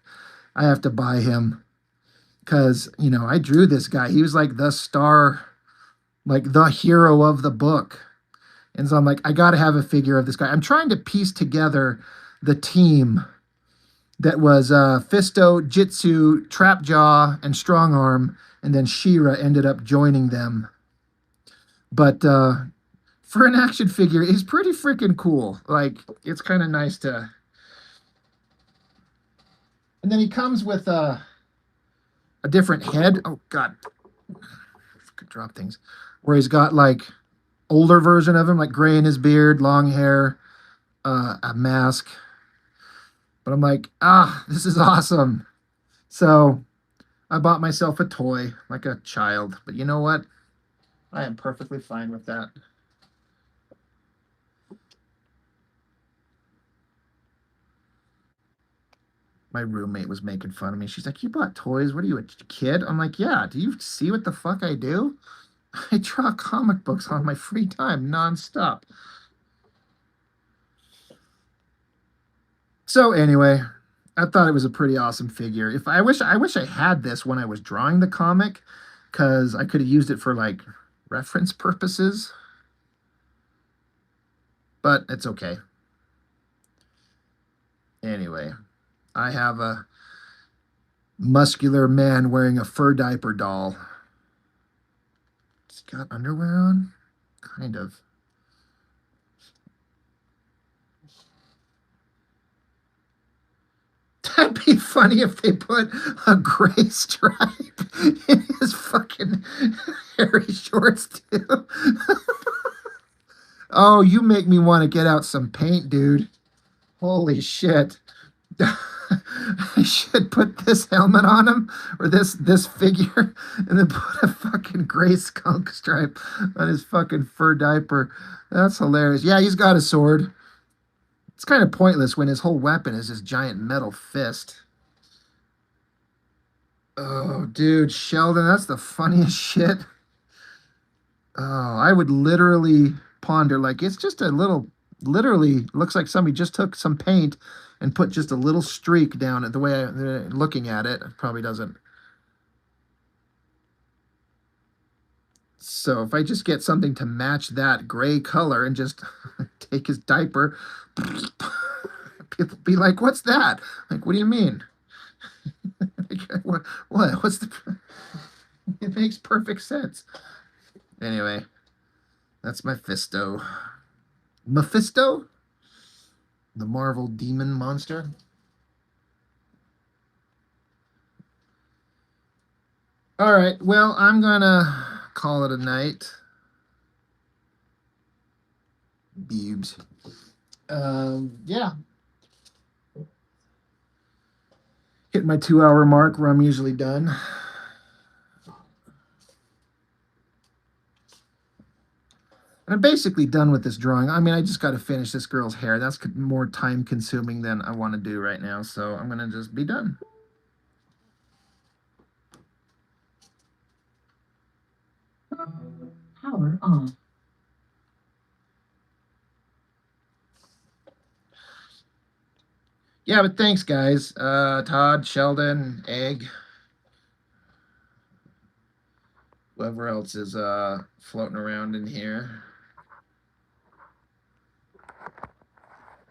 I have to buy him because I drew this guy. He was like the star, like the hero of the book. And so I'm like, I got to have a figure of this guy. I'm trying to piece together the team that was Fisto, Jitsu, Trapjaw, and Strongarm, and then She-Ra ended up joining them. But for an action figure, he's pretty freaking cool. Like, it's kind of nice to. And then he comes with a different head. Oh God, I could drop things. Where he's got like older version of him, like gray in his beard, long hair, a mask. But I'm like, ah, this is awesome. So I bought myself a toy like a child. But you know what? I am perfectly fine with that. My roommate was making fun of me. She's like, "You bought toys? What are you, a kid?" I'm like, "Yeah. Do you see what the fuck I do? I draw comic books on my free time nonstop." So anyway, I thought it was a pretty awesome figure. If I wish I had this when I was drawing the comic, because I could have used it for like reference purposes. But it's okay. Anyway, I have a muscular man wearing a fur diaper doll. He's got underwear on? Kind of. That'd be funny if they put a gray stripe in his fucking hairy shorts too. Oh, you make me want to get out some paint, dude. Holy shit. I should put this helmet on him or this figure and then put a fucking gray skunk stripe on his fucking fur diaper. That's hilarious. Yeah, he's got a sword. It's kind of pointless when his whole weapon is this giant metal fist. Oh, dude, Sheldon, that's the funniest shit. Oh, I would literally ponder like it's just a little literally looks like somebody just took some paint and put just a little streak down it the way looking at it probably doesn't. So if I just get something to match that gray color and just take his diaper, people be like, "What's that?" Like, what do you mean? Like, what? What's the? It makes perfect sense. Anyway, that's Mephisto. Mephisto, the Marvel demon monster. All right. Well, I'm gonna call it a night. Bubes. Yeah. Hit my 2 hour mark where I'm usually done. I'm basically done with this drawing. I mean, I just got to finish this girl's hair. That's more time consuming than I want to do right now. So I'm going to just be done. Power on. Yeah, but thanks, guys. Todd, Sheldon, Egg, whoever else is floating around in here.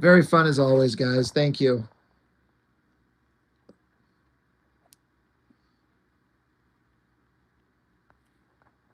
Very fun as always, guys. Thank you.